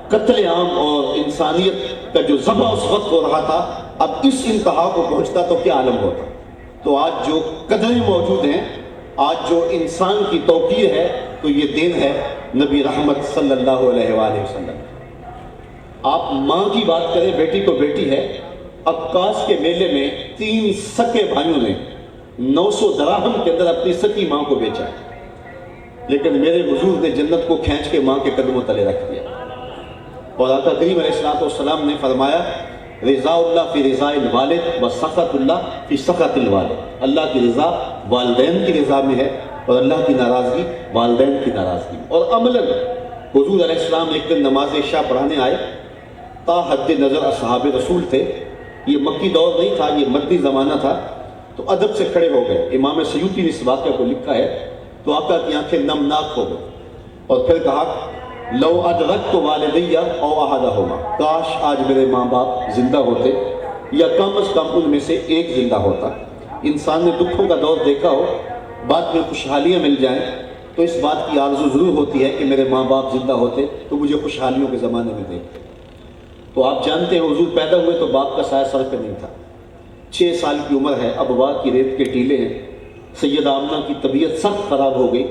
قتل عام اور انسانیت کا جو ذبح اس وقت ہو رہا تھا، اب اس انتہا کو پہنچتا تو کیا عالم ہوتا۔ تو آج جو قدریں موجود ہیں، آج جو انسان کی توقیر ہے، تو یہ دین ہے نبی رحمت صلی اللہ علیہ وآلہ وسلم۔ آپ ماں کی بات کریں، بیٹی تو بیٹی ہے۔ عکاس کے میلے میں 3 سکے بھائیوں نے 900 دراہم کے اندر اپنی سکی ماں کو بیچا ہے، لیکن میرے حضور نے جنت کو کھینچ کے ماں کے قدموں تلے رکھ دیا۔ اور آقا کریم علیہ السلام نے فرمایا رضا اللہ فی رضا الوالد و سخط اللہ فی سخط الوالد۔ اللہ کی رضا والدین کی رضا میں ہے اور اللہ کی ناراضگی والدین کی ناراضگی۔ اور عملاً حضور علیہ السلام ایک دن نماز عشاء پڑھانے آئے، تا حد نظر اصحاب رسول تھے، یہ مکی دور نہیں تھا، یہ مدنی زمانہ تھا، تو ادب سے کھڑے ہو گئے۔ امام سیوطی نے اس واقعہ کو لکھا ہے، تو آقا کی آنکھیں نمناک ہو گئی اور پھر کہا لو ادرکت والدی او احدہما، کاش آج میرے ماں باپ زندہ ہوتے یا کم از کم ان میں سے ایک زندہ ہوتا۔ انسان نے دکھوں کا دور دیکھا ہو، بعد میں خوشحالیاں مل جائیں تو اس بات کی آرزو ضرور ہوتی ہے کہ میرے ماں باپ زندہ ہوتے تو مجھے خوشحالیوں کے زمانے میں دیکھتے۔ تو آپ جانتے ہیں حضور پیدا ہوئے تو باپ کا سایہ سر پہ نہیں تھا، 6 سال کی عمر ہے، ابوا کی ریت کے ٹیلے ہیں۔ سیدہ آمنہ کی طبیعت سخت خراب ہو گئی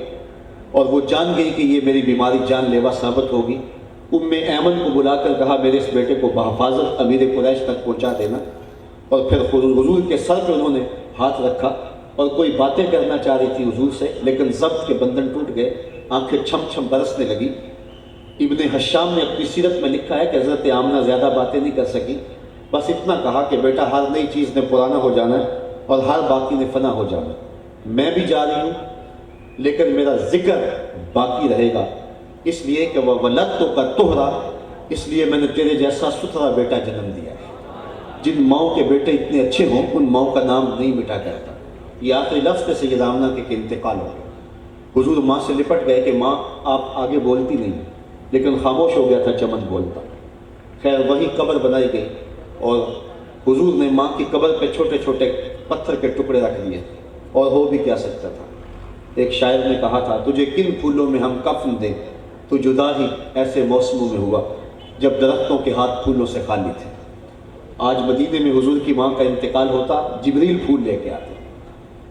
اور وہ جان گئی کہ یہ میری بیماری جان لیوا ثابت ہوگی۔ ام ایمن کو بلا کر کہا میرے اس بیٹے کو بحفاظت امیر قریش تک پہنچا دینا، اور پھر حضور کے سر پہ انہوں نے ہاتھ رکھا اور کوئی باتیں کرنا چاہ رہی تھی حضور سے، لیکن ضبط کے بندھن ٹوٹ گئے، آنکھیں چھم چھم برسنے لگی۔ ابن حشام نے اپنی سیرت میں لکھا ہے کہ حضرت آمنہ زیادہ باتیں نہیں کر سکی، بس اتنا کہا کہ بیٹا ہر نئی چیز نے پرانا ہو جانا ہے اور ہر باقی نے فنا ہو جانا ہے، میں بھی جا رہی ہوں لیکن میرا ذکر باقی رہے گا، اس لیے کہ وہ ولدتک کا تہرا، اس لیے میں نے تیرے جیسا ستھرا بیٹا جنم دیا ہے۔ جن ماؤں کے بیٹے اتنے اچھے ہوں ان ماؤں کا نام نہیں مٹا کرتا۔ یہ آخری لفظ سیدہ آمنہ کے انتقال ہو گیا۔ حضور ماں سے لپٹ گئے کہ ماں آپ آگے بولتی نہیں، لیکن خاموش ہو گیا تھا چمن بولتا۔ خیر وہی قبر بنائی گئی اور حضور نے ماں کی قبر پہ چھوٹے چھوٹے پتھر کے ٹکڑے رکھ دیے، اور ہو بھی کیا سکتا تھا۔ ایک شاعر نے کہا تھا تجھے کن پھولوں میں ہم کفن دیں، تو جدا ہی ایسے موسموں میں ہوا جب درختوں کے ہاتھ پھولوں سے خالی تھے۔ آج مدینے میں حضور کی ماں کا انتقال ہوتا، جبریل پھول لے کے آتے،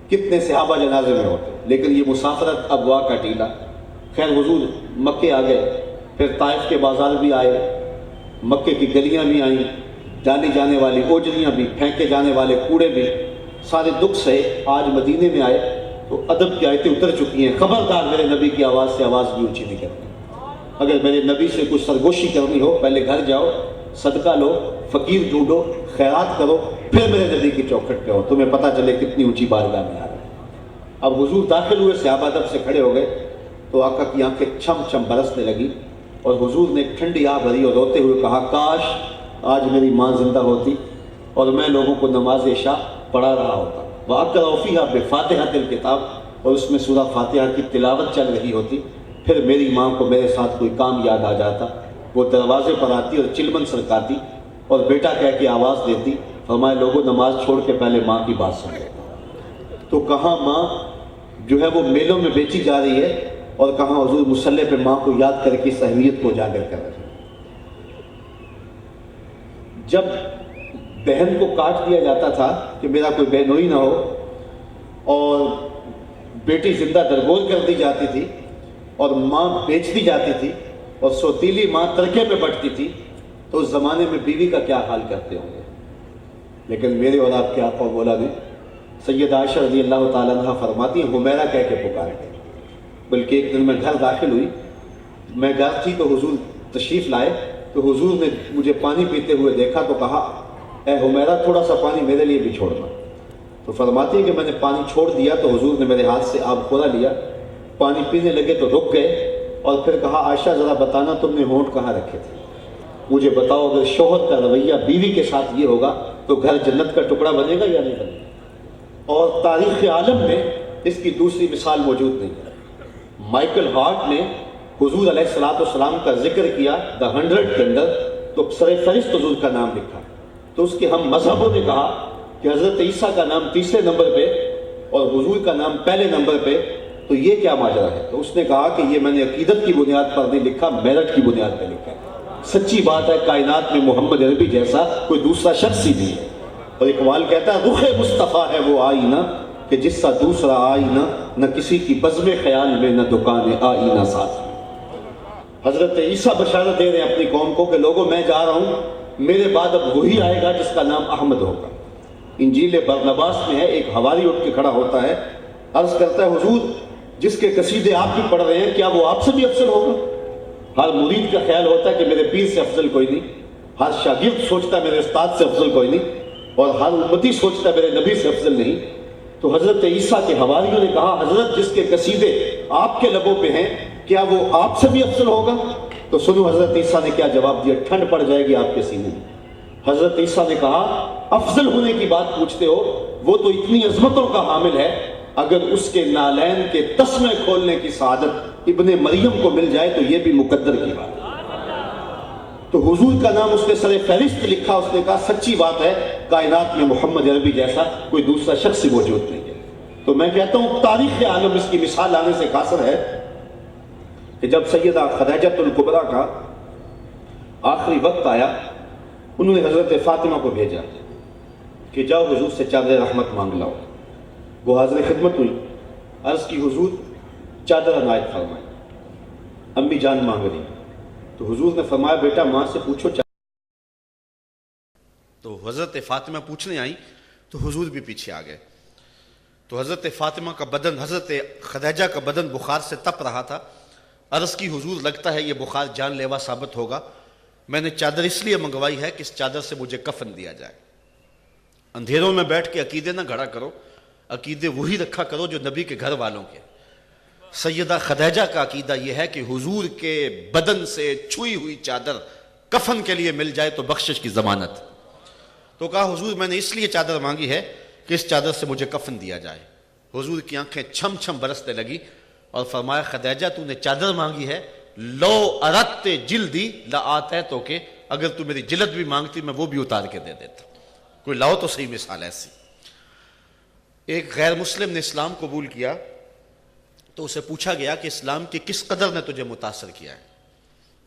کتنے صحابہ جنازے میں ہوتے، لیکن یہ مسافرت ابوا کا ٹیلا۔ خیر حضور مکے آ گئے، پھر طائف کے بازار بھی آئے، مکے کی گلیاں بھی آئیں، ڈالی جانے والی اوجریاں بھی، پھینکے جانے والے کوڑے بھی، سارے دکھ سے آج مدینے میں آئے تو ادب کی آیتیں اتر چکی ہیں۔ خبردار میرے نبی کی آواز سے آواز بھی اونچی نہیں کرنی، اگر میرے نبی سے کچھ سرگوشی کرنی ہو پہلے گھر جاؤ، صدقہ لو، فقیر ڈھونڈو، خیرات کرو، پھر میرے نبی کی چوکھٹ پہ ہو، تمہیں پتہ چلے کتنی اونچی بارگاہ میں آ رہے ہیں۔ اب حضور داخل ہوئے، صحابہ ادب سے کھڑے ہو گئے تو آقا کی آنکھیں چھم چھم برسنے لگی اور حضور نے ایک ٹھنڈی آہ بھری اور روتے ہوئے کہا کاش آج میری ماں زندہ ہوتی اور میں لوگوں کو نماز عشاء پڑھا رہا ہوتا، وَأَقْرَأُ فِيهَا بِفَاتِحَةِ الْكِتَابِ، اور اس میں سورہ فاتحہ کی تلاوت چل رہی ہوتی، پھر میری ماں کو میرے ساتھ کوئی کام یاد آ جاتا، وہ دروازے پر آتی اور چلمن سرکاتی اور بیٹا کہہ کے آواز دیتی، فرمایا لوگوں نماز چھوڑ کے پہلے ماں کی بات سن لو۔ تو کہاں ماں جو ہے وہ میلوں میں بیچی جا رہی ہے اور کہاں حضور مصلی پہ ماں کو یاد کر کے اس اہمیت کو اجاگر کر رہے ہیں۔ جب بہن کو کاٹ دیا جاتا تھا کہ میرا کوئی بہنوئی نہ ہو، اور بیٹی زندہ درگور کر دی جاتی تھی اور ماں بیچ دی جاتی تھی اور سوتیلی ماں ترکے پہ بٹتی تھی، تو اس زمانے میں بیوی کا کیا حال کرتے ہوں گے۔ لیکن میرے اور آپ کے آقا و مولا نے سیدہ عائشہ رضی اللہ تعالیٰ عنہ فرماتی ہیں حمیرہ کہہ کے پکار کے، بلکہ ایک دن میں گھر داخل ہوئی، میں گھر تھی تو حضور تشریف لائے، تو حضور نے مجھے پانی پیتے ہوئے دیکھا تو کہا اے حمیرہ تھوڑا سا پانی میرے لیے بھی چھوڑنا۔ تو فرماتی ہے کہ میں نے پانی چھوڑ دیا تو حضور نے میرے ہاتھ سے آب خورا لیا، پانی پینے لگے تو رک گئے اور پھر کہا عائشہ ذرا بتانا تم نے ہونٹ کہاں رکھے تھے، مجھے بتاؤ اگر شوہر کا رویہ بیوی کے ساتھ یہ ہوگا تو گھر جنت کا ٹکڑا بنے گا یا نہیں بنے گا۔ اور تاریخ عالم میں اس کی دوسری مثال موجود نہیں ہے۔ مائیکل ہارٹ نے حضور علیہ السلام کا ذکر کیا دا 100 کے اندر، تو سر فہرست حضور کا نام لکھا، تو اس کے ہم مذہبوں نے کہا کہ حضرت عیسیٰ کا نام تیسرے نمبر پہ اور حضور کا نام پہلے نمبر پہ، تو یہ کیا ماجرا ہے؟ تو اس نے کہا کہ یہ میں نے عقیدت کی بنیاد پر نہیں لکھا، میرٹ کی بنیاد پہ لکھا ہے۔ سچی بات ہے کائنات میں محمد عربی جیسا کوئی دوسرا شخص ہی نہیں ہے، اور اقبال کہتا ہے رخ مصطفیٰ ہے وہ آئینہ کہ جس سا دوسرا آئینہ، نہ کسی کی بزم خیال میں نہ دکان آئینہ ساز۔ حضرت عیسیٰ بشارت دے رہے ہیں اپنی قوم کو کہ لوگوں میں جا رہا ہوں، میرے بعد اب وہی آئے گا جس کا نام احمد ہوگا۔ انجیل برنباس میں ہے، ایک حواری اٹھ کے کھڑا ہوتا ہے، عرض کرتا ہے حضور جس کے قصیدے آپ بھی پڑھ رہے ہیں کیا وہ آپ سے بھی افضل ہوگا؟ ہر مرید کا خیال ہوتا ہے کہ میرے پیر سے افضل کوئی نہیں، ہر شاگرد سوچتا ہے میرے استاد سے افضل کوئی نہیں، اور ہر امتی سوچتا ہے میرے نبی سے افضل نہیں۔ تو حضرت عیسیٰ کے حواریوں نے کہا حضرت جس کے قصیدے آپ کے لبوں پہ ہیں کیا وہ آپ سے بھی افضل ہوگا؟ تو سنو حضرت عیسیٰ نے کیا جواب دیا، ٹھنڈ پڑ جائے گی آپ کے سینے میں۔ حضرت عیسیٰ نے کہا افضل ہونے کی بات پوچھتے ہو، وہ تو اتنی عظمتوں کا حامل ہے، اگر اس کے نالین کے تسمے کھولنے کی سعادت ابن مریم کو مل جائے تو یہ بھی مقدر کی بات ہے۔ تو حضور کا نام اس نے سر فہرست لکھا، اس نے کہا سچی بات ہے کائنات میں محمد عربی جیسا کوئی دوسرا شخص ہی موجود نہیں ہے۔ تو میں کہتا ہوں تاریخ عالم اس کی مثال لانے سے قاصر ہے کہ جب سیدہ خدیجہ الکبریٰ کا آخری وقت آیا، انہوں نے حضرت فاطمہ کو بھیجا کہ جاؤ حضور سے چادر رحمت مانگ لاؤ۔ وہ حاضر خدمت ہوئی، عرض کی حضور چادر عنایت فرمائے، امی جان مانگ رہی۔ تو حضور نے فرمایا بیٹا ماں سے پوچھو چادر۔ تو حضرت فاطمہ پوچھنے آئیں تو حضور بھی پیچھے آ گئے۔ تو حضرت فاطمہ کا بدن، حضرت خدیجہ کا بدن بخار سے تپ رہا تھا۔ عرض کی حضور لگتا ہے یہ بخار جان لیوا ثابت ہوگا، میں نے چادر اس لیے منگوائی ہے کہ اس چادر سے مجھے کفن دیا جائے۔ اندھیروں میں بیٹھ کے عقیدے نہ گھڑا کرو، عقیدے وہی رکھا کرو جو نبی کے گھر والوں کے۔ سیدہ خدیجہ کا عقیدہ یہ ہے کہ حضور کے بدن سے چھوئی ہوئی چادر کفن کے لیے مل جائے تو بخشش کی ضمانت۔ تو کہا حضور میں نے اس لیے چادر مانگی ہے کہ اس چادر سے مجھے کفن دیا جائے۔ حضور کی آنکھیں چھم چھم برسنے لگی اور فرمایا خدیجہ تو نے چادر مانگی ہے، لو اردت جلدی لآتیتو کہ اگر تو میری جلد بھی مانگتی میں وہ بھی اتار کے دے دیتا۔ کوئی لاؤ تو صحیح مثال ایسی۔ ایک غیر مسلم نے اسلام قبول کیا تو اسے پوچھا گیا کہ اسلام کی کس قدر نے تجھے متاثر کیا ہے؟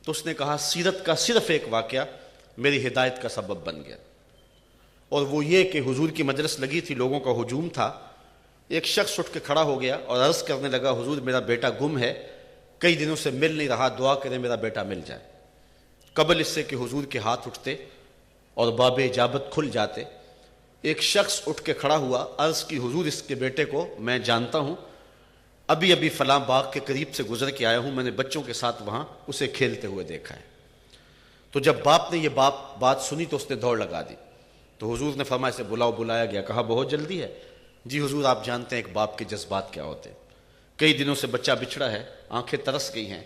تو اس نے کہا سیرت کا صرف ایک واقعہ میری ہدایت کا سبب بن گیا، اور وہ یہ کہ حضور کی مجلس لگی تھی، لوگوں کا ہجوم تھا، ایک شخص اٹھ کے کھڑا ہو گیا اور عرض کرنے لگا حضور میرا بیٹا گم ہے، کئی دنوں سے مل نہیں رہا، دعا کریں میرا بیٹا مل جائے۔ قبل اس سے کہ حضور کے ہاتھ اٹھتے اور باب اجابت کھل جاتے، ایک شخص اٹھ کے کھڑا ہوا، عرض کی حضور اس کے بیٹے کو میں جانتا ہوں، ابھی ابھی فلاں باغ کے قریب سے گزر کے آیا ہوں، میں نے بچوں کے ساتھ وہاں اسے کھیلتے ہوئے دیکھا ہے۔ تو جب باپ نے یہ بات سنی تو اس نے دوڑ لگا دی۔ تو حضور نے فرمایا اسے بلاؤ، بلایا گیا، کہا بہت جلدی ہے؟ جی حضور آپ جانتے ہیں ایک باپ کے جذبات کیا ہوتے ہیں، کئی دنوں سے بچہ بچھڑا ہے، آنکھیں ترس گئی ہیں،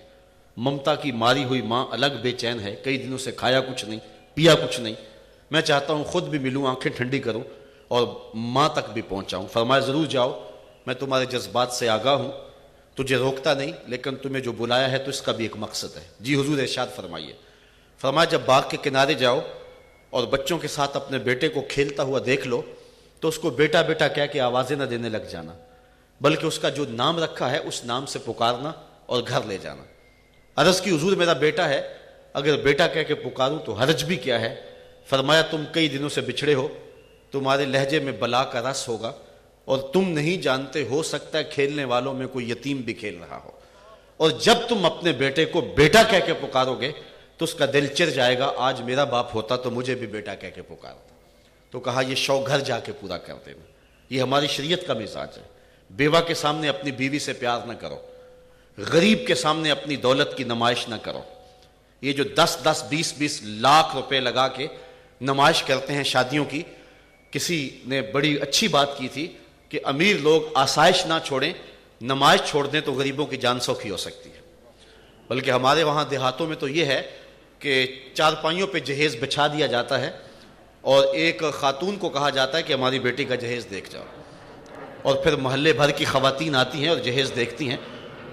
ممتا کی ماری ہوئی ماں الگ بے چین ہے، کئی دنوں سے کھایا کچھ نہیں، پیا کچھ نہیں، میں چاہتا ہوں خود بھی ملوں، آنکھیں ٹھنڈی کروں اور ماں تک بھی پہنچاؤں۔ فرمایا ضرور جاؤ، میں تمہارے جذبات سے آگاہ ہوں، تجھے روکتا نہیں، لیکن تمہیں جو بلایا ہے تو اس کا بھی ایک مقصد ہے۔ جی حضور ارشاد فرمائیے۔ فرمایا جب باغ کے کنارے جاؤ اور بچوں کے ساتھ اپنے بیٹے کو کھیلتا ہوا دیکھ لو تو اس کو بیٹا بیٹا کہہ کے آوازیں نہ دینے لگ جانا، بلکہ اس کا جو نام رکھا ہے اس نام سے پکارنا اور گھر لے جانا۔ عرض کی حضور میرا بیٹا ہے، اگر بیٹا کہہ کے پکاروں تو حرج بھی کیا ہے؟ فرمایا تم کئی دنوں سے بچھڑے ہو، تمہارے لہجے میں بلا کا رس ہوگا، اور تم نہیں جانتے، ہو سکتا ہے کھیلنے والوں میں کوئی یتیم بھی کھیل رہا ہو، اور جب تم اپنے بیٹے کو بیٹا کہہ کے پکارو گے تو اس کا دل چر جائے گا، آج میرا باپ ہوتا تو مجھے بھی بیٹا کہہ کے پکارتا۔ تو کہا یہ شوق گھر جا کے پورا کر دینا، یہ ہماری شریعت کا مزاج ہے۔ بیوہ کے سامنے اپنی بیوی سے پیار نہ کرو، غریب کے سامنے اپنی دولت کی نمائش نہ کرو۔ یہ جو 10-10 20-20 لاکھ روپے لگا کے نمائش کرتے ہیں شادیوں کی، کسی نے بڑی اچھی بات کی تھی کہ امیر لوگ آسائش نہ چھوڑیں، نمائش چھوڑ دیں تو غریبوں کی جان سوکھی ہو سکتی ہے۔ بلکہ ہمارے وہاں دیہاتوں میں تو یہ ہے کہ چارپائیوں پہ جہیز بچھا دیا جاتا ہے، اور ایک خاتون کو کہا جاتا ہے کہ ہماری بیٹی کا جہیز دیکھ جاؤ، اور پھر محلے بھر کی خواتین آتی ہیں اور جہیز دیکھتی ہیں،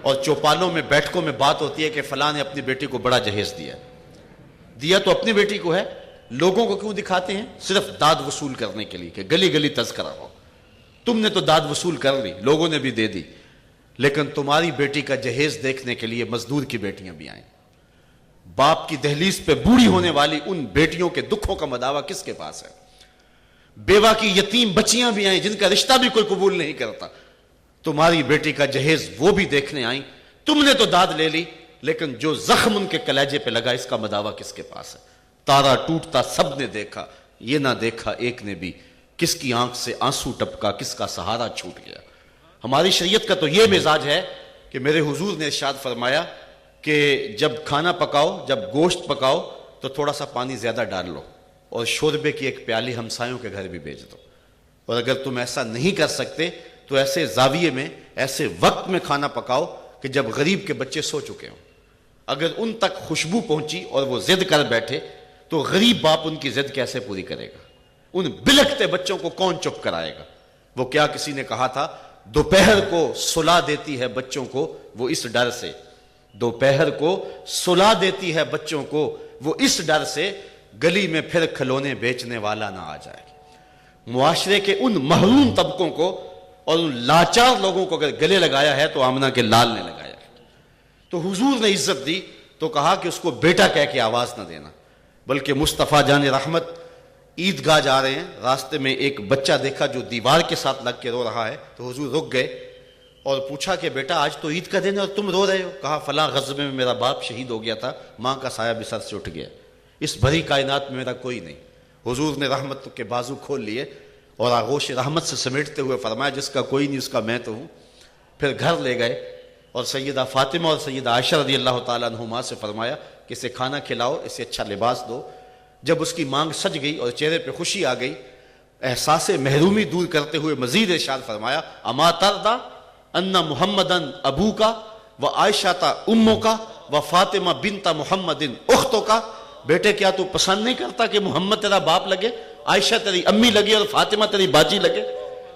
اور چوپالوں میں بیٹھکوں میں بات ہوتی ہے کہ فلاں نے اپنی بیٹی کو بڑا جہیز دیا تو اپنی بیٹی کو ہے، لوگوں کو کیوں دکھاتے ہیں؟ صرف داد وصول کرنے کے لیے کہ گلی گلی تذکرہ ہو۔ تم نے تو داد وصول کر لی، لوگوں نے بھی دے دی، لیکن تمہاری بیٹی کا جہیز دیکھنے کے لیے مزدور کی بیٹیاں بھی آئیں۔ باپ کی دہلیز پہ بوڑھی ہونے والی ان بیٹیوں کے دکھوں کا مداوا کس کے پاس ہے؟ بیوہ کی یتیم بچیاں بھی آئیں جن کا رشتہ بھی کوئی قبول نہیں کرتا، تمہاری بیٹی کا جہیز وہ بھی دیکھنے آئیں۔ تم نے تو داد لے لی، لیکن جو زخم ان کے کلیجے پہ لگا اس کا مداوا کس کے پاس ہے؟ تارا ٹوٹتا سب نے دیکھا، یہ نہ دیکھا ایک نے بھی، کس کی آنکھ سے آنسو ٹپکا، کس کا سہارا چھوٹ گیا۔ ہماری شریعت کا تو یہ مزاج ہے کہ میرے حضور نے ارشاد فرمایا کہ جب کھانا پکاؤ، جب گوشت پکاؤ تو تھوڑا سا پانی زیادہ ڈال لو، اور شوربے کی ایک پیالی ہمسایوں کے گھر بھی بھیج دو، اور اگر تم ایسا نہیں کر سکتے تو ایسے زاویے میں ایسے وقت میں کھانا پکاؤ کہ جب غریب کے بچے سو چکے ہوں۔ اگر ان تک خوشبو پہنچی اور وہ ضد کر بیٹھے تو غریب باپ ان کی ضد کیسے پوری کرے گا؟ ان بلکتے بچوں کو کون چپ کرائے گا؟ وہ کیا کسی نے کہا تھا دوپہر کو سلا دیتی ہے بچوں کو وہ اس ڈر سے، دوپہر کو سلا دیتی ہے بچوں کو وہ اس ڈر سے، گلی میں پھر کھلونے بیچنے والا نہ آ جائے۔ معاشرے کے ان محروم طبقوں کو اور ان لاچار لوگوں کو اگر گلے لگایا ہے تو آمنہ کے لال نے لگایا ہے۔ تو حضور نے عزت دی تو کہا کہ اس کو بیٹا کہہ کے آواز نہ دینا، بلکہ مصطفیٰ جان رحمت عیدگاہ جا رہے ہیں، راستے میں ایک بچہ دیکھا جو دیوار کے ساتھ لگ کے رو رہا ہے، تو حضور رک گئے اور پوچھا کہ بیٹا آج تو عید کا دن ہے اور تم رو رہے ہو؟ کہا فلاں غزوے میں میرا باپ شہید ہو گیا تھا، ماں کا سایہ بھی سر سے اٹھ گیا، اس بھری کائنات میں میرا کوئی نہیں۔ حضور نے رحمت کے بازو کھول لیے اور آغوش رحمت سے سمیٹتے ہوئے فرمایا جس کا کوئی نہیں اس کا میں تو ہوں۔ پھر گھر لے گئے اور سیدہ فاطمہ اور سیدہ عائشہ رضی اللہ تعالیٰ عنہما سے فرمایا کہ اسے کھانا کھلاؤ، اسے اچھا لباس دو۔ جب اس کی مانگ سج گئی اور چہرے پہ خوشی آ گئی، احساس محرومی دور کرتے ہوئے مزید ارشاد فرمایا اما ترضی ان محمدن ابو کا و عائشہ امو کا و فاطمہ بنت محمد اختو کا، بیٹے کیا تو پسند نہیں کرتا کہ محمد تیرا باپ لگے، عائشہ تیری امی لگے اور فاطمہ تیری باجی لگے؟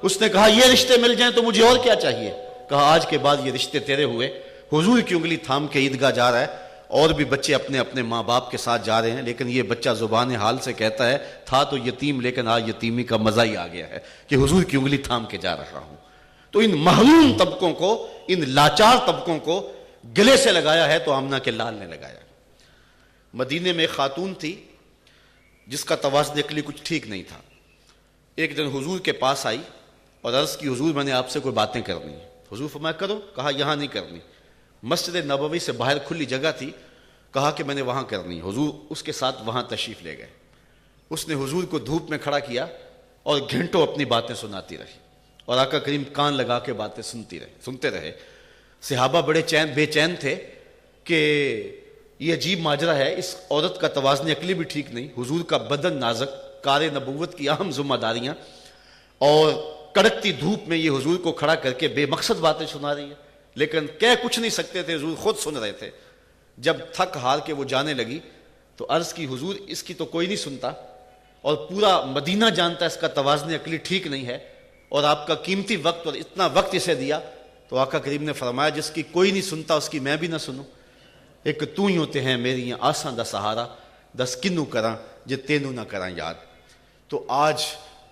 اس نے کہا یہ رشتے مل جائیں تو مجھے اور کیا چاہیے؟ کہا آج کے بعد یہ رشتے تیرے ہوئے۔ حضور کی انگلی تھام کے عیدگاہ جا رہا ہے، اور بھی بچے اپنے اپنے ماں باپ کے ساتھ جا رہے ہیں، لیکن یہ بچہ زبان حال سے کہتا ہے تھا تو یتیم لیکن آج یتیمی کا مزہ ہی آ گیا ہے کہ حضور کی انگلی تھام کے جا رہا ہوں۔ تو ان محروم طبقوں کو، ان لاچار طبقوں کو گلے سے لگایا ہے تو آمنہ کے لال نے لگایا۔ مدینے میں ایک خاتون تھی جس کا توازن عقلی کچھ ٹھیک نہیں تھا۔ ایک دن حضور کے پاس آئی اور عرض کی حضور میں نے آپ سے کوئی باتیں کرنی ہیں۔ حضور فرمایا کرو۔ کہا یہاں نہیں کرنی، مسجد نبوی سے باہر کھلی جگہ تھی، کہا کہ میں نے وہاں کرنی۔ حضور اس کے ساتھ وہاں تشریف لے گئے۔ اس نے حضور کو دھوپ میں کھڑا کیا اور گھنٹوں اپنی باتیں سناتی رہی، اور آقا کریم کان لگا کے باتیں سنتے رہے۔ صحابہ بڑے بے چین تھے کہ یہ عجیب ماجرا ہے، اس عورت کا توازن عقلی بھی ٹھیک نہیں، حضور کا بدن نازک، کار نبوت کی اہم ذمہ داریاں، اور کڑکتی دھوپ میں یہ حضور کو کھڑا کر کے بے مقصد باتیں سنا رہی ہے، لیکن کہہ کچھ نہیں سکتے تھے، حضور خود سن رہے تھے۔ جب تھک ہار کے وہ جانے لگی تو عرض کی حضور اس کی تو کوئی نہیں سنتا، اور پورا مدینہ جانتا ہے اس کا توازن عقلی ٹھیک نہیں ہے، اور آپ کا قیمتی وقت اور اتنا وقت اسے دیا۔ تو آقا کریم نے فرمایا جس کی کوئی نہیں سنتا اس کی میں بھی نہ سنوں۔ ایک تو ہی ہوتے ہیں میری آساں دا سہارا، دس کنوں کراں جے تینوں نہ کراں یاد۔ تو آج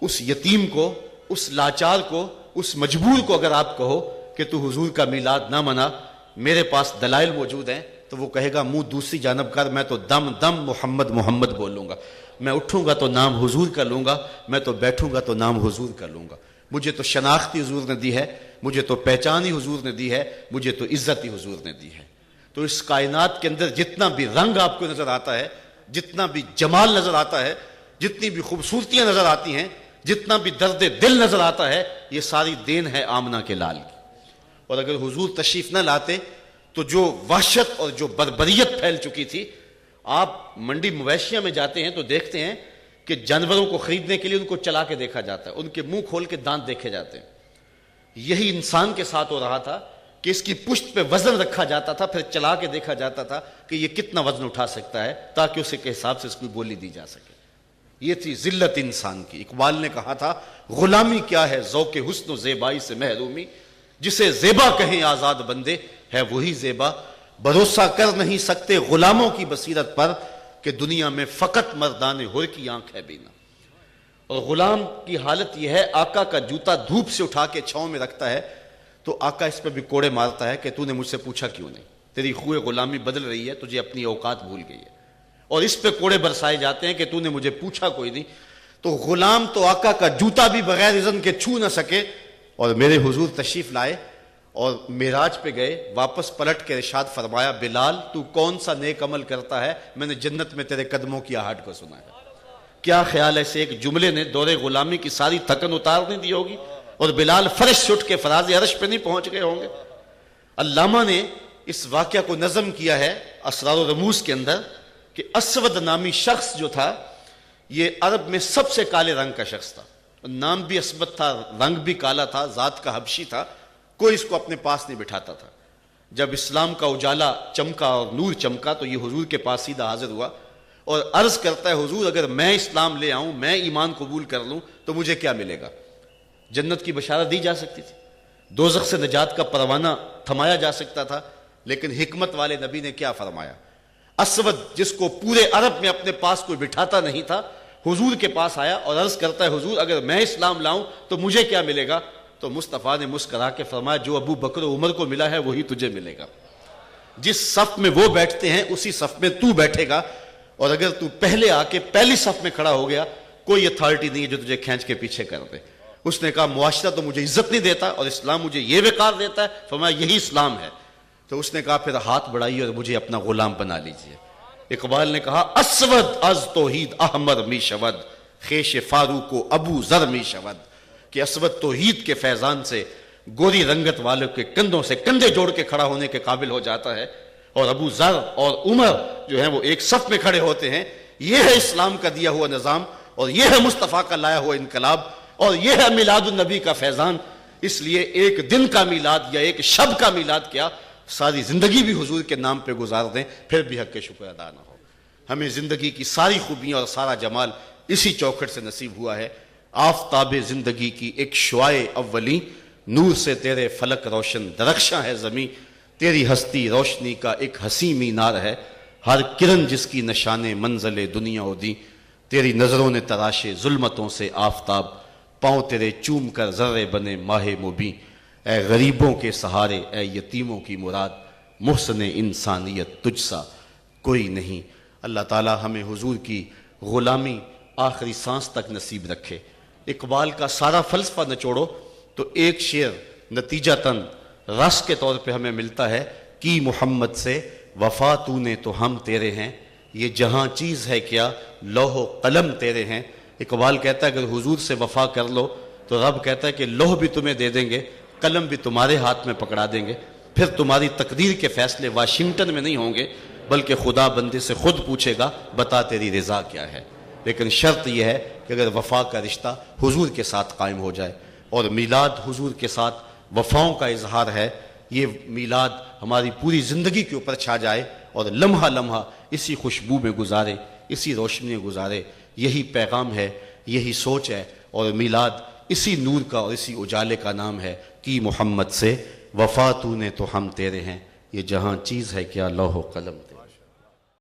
اس یتیم کو اس لاچار کو، اس مجبور کو اگر آپ کہو کہ تو حضور کا میلاد نہ منا، میرے پاس دلائل موجود ہیں، تو وہ کہے گا منہ دوسری جانب کر، میں تو دم دم محمد محمد بولوں گا، میں اٹھوں گا تو نام حضور کا لوں گا، میں تو بیٹھوں گا تو نام حضور کا لوں گا، مجھے تو شناخت ہی حضور نے دی ہے، مجھے تو پہچان ہی حضور نے دی ہے، مجھے تو عزت ہی حضور نے دی ہے۔ تو اس کائنات کے اندر جتنا بھی رنگ آپ کو نظر آتا ہے، جتنا بھی جمال نظر آتا ہے، جتنی بھی خوبصورتیاں نظر آتی ہیں، جتنا بھی درد دل نظر آتا ہے، یہ ساری دین ہے آمنہ کے لال کی۔ اور اگر حضور تشریف نہ لاتے تو جو وحشت اور جو بربریت پھیل چکی تھی، آپ منڈی مویشیاں میں جاتے ہیں تو دیکھتے ہیں کہ جانوروں کو خریدنے کے لیے ان کو چلا کے دیکھا جاتا ہے، ان کے منہ کھول کے دانت دیکھے جاتے ہیں۔ یہی انسان کے ساتھ ہو رہا تھا کہ اس کی پشت پہ وزن رکھا جاتا تھا، پھر چلا کے دیکھا جاتا تھا کہ یہ کتنا وزن اٹھا سکتا ہے، تاکہ اسے کے حساب سے اس کو بولی دی جا سکے۔ یہ تھی ذلت انسان کی۔ اقبال نے کہا تھا غلامی کیا ہے ذوق حسن و زیبائی سے محرومی، جسے زیبا کہیں آزاد بندے ہے وہی زیبا، بھروسہ کر نہیں سکتے غلاموں کی بصیرت پر کہ دنیا میں فقط مردان حر کی آنکھ ہے بینا۔ اور غلام کی حالت یہ ہے، آقا کا جوتا دھوپ سے اٹھا کے چھاؤں میں رکھتا ہے تو آقا اس پہ بھی کوڑے مارتا ہے کہ تو نے مجھ سے پوچھا کیوں نہیں، تیری خوئے غلامی بدل رہی ہے، تجھے اپنی اوقات بھول گئی ہے، اور اس پہ کوڑے برسائے جاتے ہیں کہ تو نے مجھے پوچھا کوئی نہیں۔ تو غلام تو آقا کا جوتا بھی بغیر اذن کے چھو نہ سکے، اور میرے حضور تشریف لائے اور معراج پہ گئے، واپس پلٹ کے ارشاد فرمایا بلال تو کون سا نیک عمل کرتا ہے، میں نے جنت میں تیرے قدموں کی آہٹ کو سنا ہے۔ کیا خیال ہے، سے ایک جملے نے دور غلامی کی ساری تھکن اتار نہیں دی ہوگی، اور بلال فرش سے اٹھ کے فراز عرش پہ نہیں پہنچ گئے ہوں گے۔ علامہ نے اس واقعہ کو نظم کیا ہے اسرار و رموز کے اندر کہ اسود نامی شخص جو تھا، یہ عرب میں سب سے کالے رنگ کا شخص تھا، نام بھی اسود تھا، رنگ بھی کالا تھا، ذات کا حبشی تھا، کوئی اس کو اپنے پاس نہیں بٹھاتا تھا۔ جب اسلام کا اجالا چمکا اور نور چمکا تو یہ حضور کے پاس سیدھا حاضر ہوا اور عرض کرتا ہے حضور اگر میں اسلام لے آؤں، میں ایمان قبول کر لوں تو مجھے کیا ملے گا؟ جنت کی بشارت دی جا سکتی تھی، دوزخ سے نجات کا پروانہ تھمایا جا سکتا تھا، لیکن حکمت والے نبی نے کیا فرمایا؟ اسود جس کو پورے عرب میں اپنے پاس کوئی بٹھاتا نہیں تھا، حضور کے پاس آیا اور عرض کرتا ہے حضور اگر میں اسلام لاؤں تو مجھے کیا ملے گا؟ تو مصطفیٰ نے مسکرا کے فرمایا جو ابو بکر و عمر کو ملا ہے وہی تجھے ملے گا۔ جس صف میں وہ بیٹھتے ہیں اسی صف میں تو بیٹھے گا، اور اگر تو پہلے آ کے پہلی صف میں کھڑا ہو گیا، کوئی اتھارٹی نہیں ہے جو تجھے کھینچ کے پیچھے کر دے۔ اس نے کہا معاشرہ تو مجھے عزت نہیں دیتا اور اسلام مجھے یہ وقار دیتا ہے، فرمایا یہی اسلام ہے۔ تو اس نے کہا پھر ہاتھ بڑھائیے اور مجھے اپنا غلام بنا لیجئے۔ اقبال نے کہا اسود از توحید احمر می شود، خیش فاروق و ابو ذر می شود، کہ اسود توحید کے فیضان سے گوری رنگت والوں کے کندھوں سے کندھے جوڑ کے کھڑا ہونے کے قابل ہو جاتا ہے، اور ابو ذر اور عمر جو ہیں وہ ایک صف میں کھڑے ہوتے ہیں۔ یہ ہے اسلام کا دیا ہوا نظام، اور یہ ہے مصطفیٰ کا لایا ہوا انقلاب، اور یہ ہے میلاد النبی کا فیضان۔ اس لیے ایک دن کا میلاد یا ایک شب کا میلاد کیا، ساری زندگی بھی حضور کے نام پہ گزار دیں پھر بھی حق شکر ادا نہ ہو۔ ہمیں زندگی کی ساری خوبیاں اور سارا جمال اسی چوکھٹ سے نصیب ہوا ہے۔ آفتاب زندگی کی ایک شعاع اولی، نور سے تیرے فلک روشن درخشاں ہے زمیں، تیری ہستی روشنی کا ایک حسین مینار ہے، ہر کرن جس کی نشان منزل دنیا ہو دی، تیری نظروں نے تراشے ظلمتوں سے آفتاب، پاؤں تیرے چوم کر ذرے بنے ماہ مبیں، اے غریبوں کے سہارے اے یتیموں کی مراد، محسن انسانیت تجھ سا کوئی نہیں۔ اللہ تعالی ہمیں حضور کی غلامی آخری سانس تک نصیب رکھے۔ اقبال کا سارا فلسفہ نچوڑو تو ایک شعر نتیجتاً رس کے طور پہ ہمیں ملتا ہے کہ محمد سے وفا تو نے تو ہم تیرے ہیں، یہ جہاں چیز ہے کیا لوح و قلم تیرے ہیں۔ اقبال کہتا ہے اگر حضور سے وفا کر لو تو رب کہتا ہے کہ لوح بھی تمہیں دے دیں گے، قلم بھی تمہارے ہاتھ میں پکڑا دیں گے، پھر تمہاری تقدیر کے فیصلے واشنگٹن میں نہیں ہوں گے بلکہ خدا بندے سے خود پوچھے گا بتا تیری رضا کیا ہے۔ لیکن شرط یہ ہے کہ اگر وفا کا رشتہ حضور کے ساتھ قائم ہو جائے، اور میلاد حضور کے ساتھ وفاؤں کا اظہار ہے، یہ میلاد ہماری پوری زندگی کے اوپر چھا جائے اور لمحہ لمحہ اسی خوشبو میں گزارے، اسی روشنی میں گزارے، یہی پیغام ہے، یہی سوچ ہے، اور میلاد اسی نور کا اور اسی اجالے کا نام ہے کہ محمد سے وفا تو نے تو ہم تیرے ہیں، یہ جہاں چیز ہے کیا لوح و قلم تیرے۔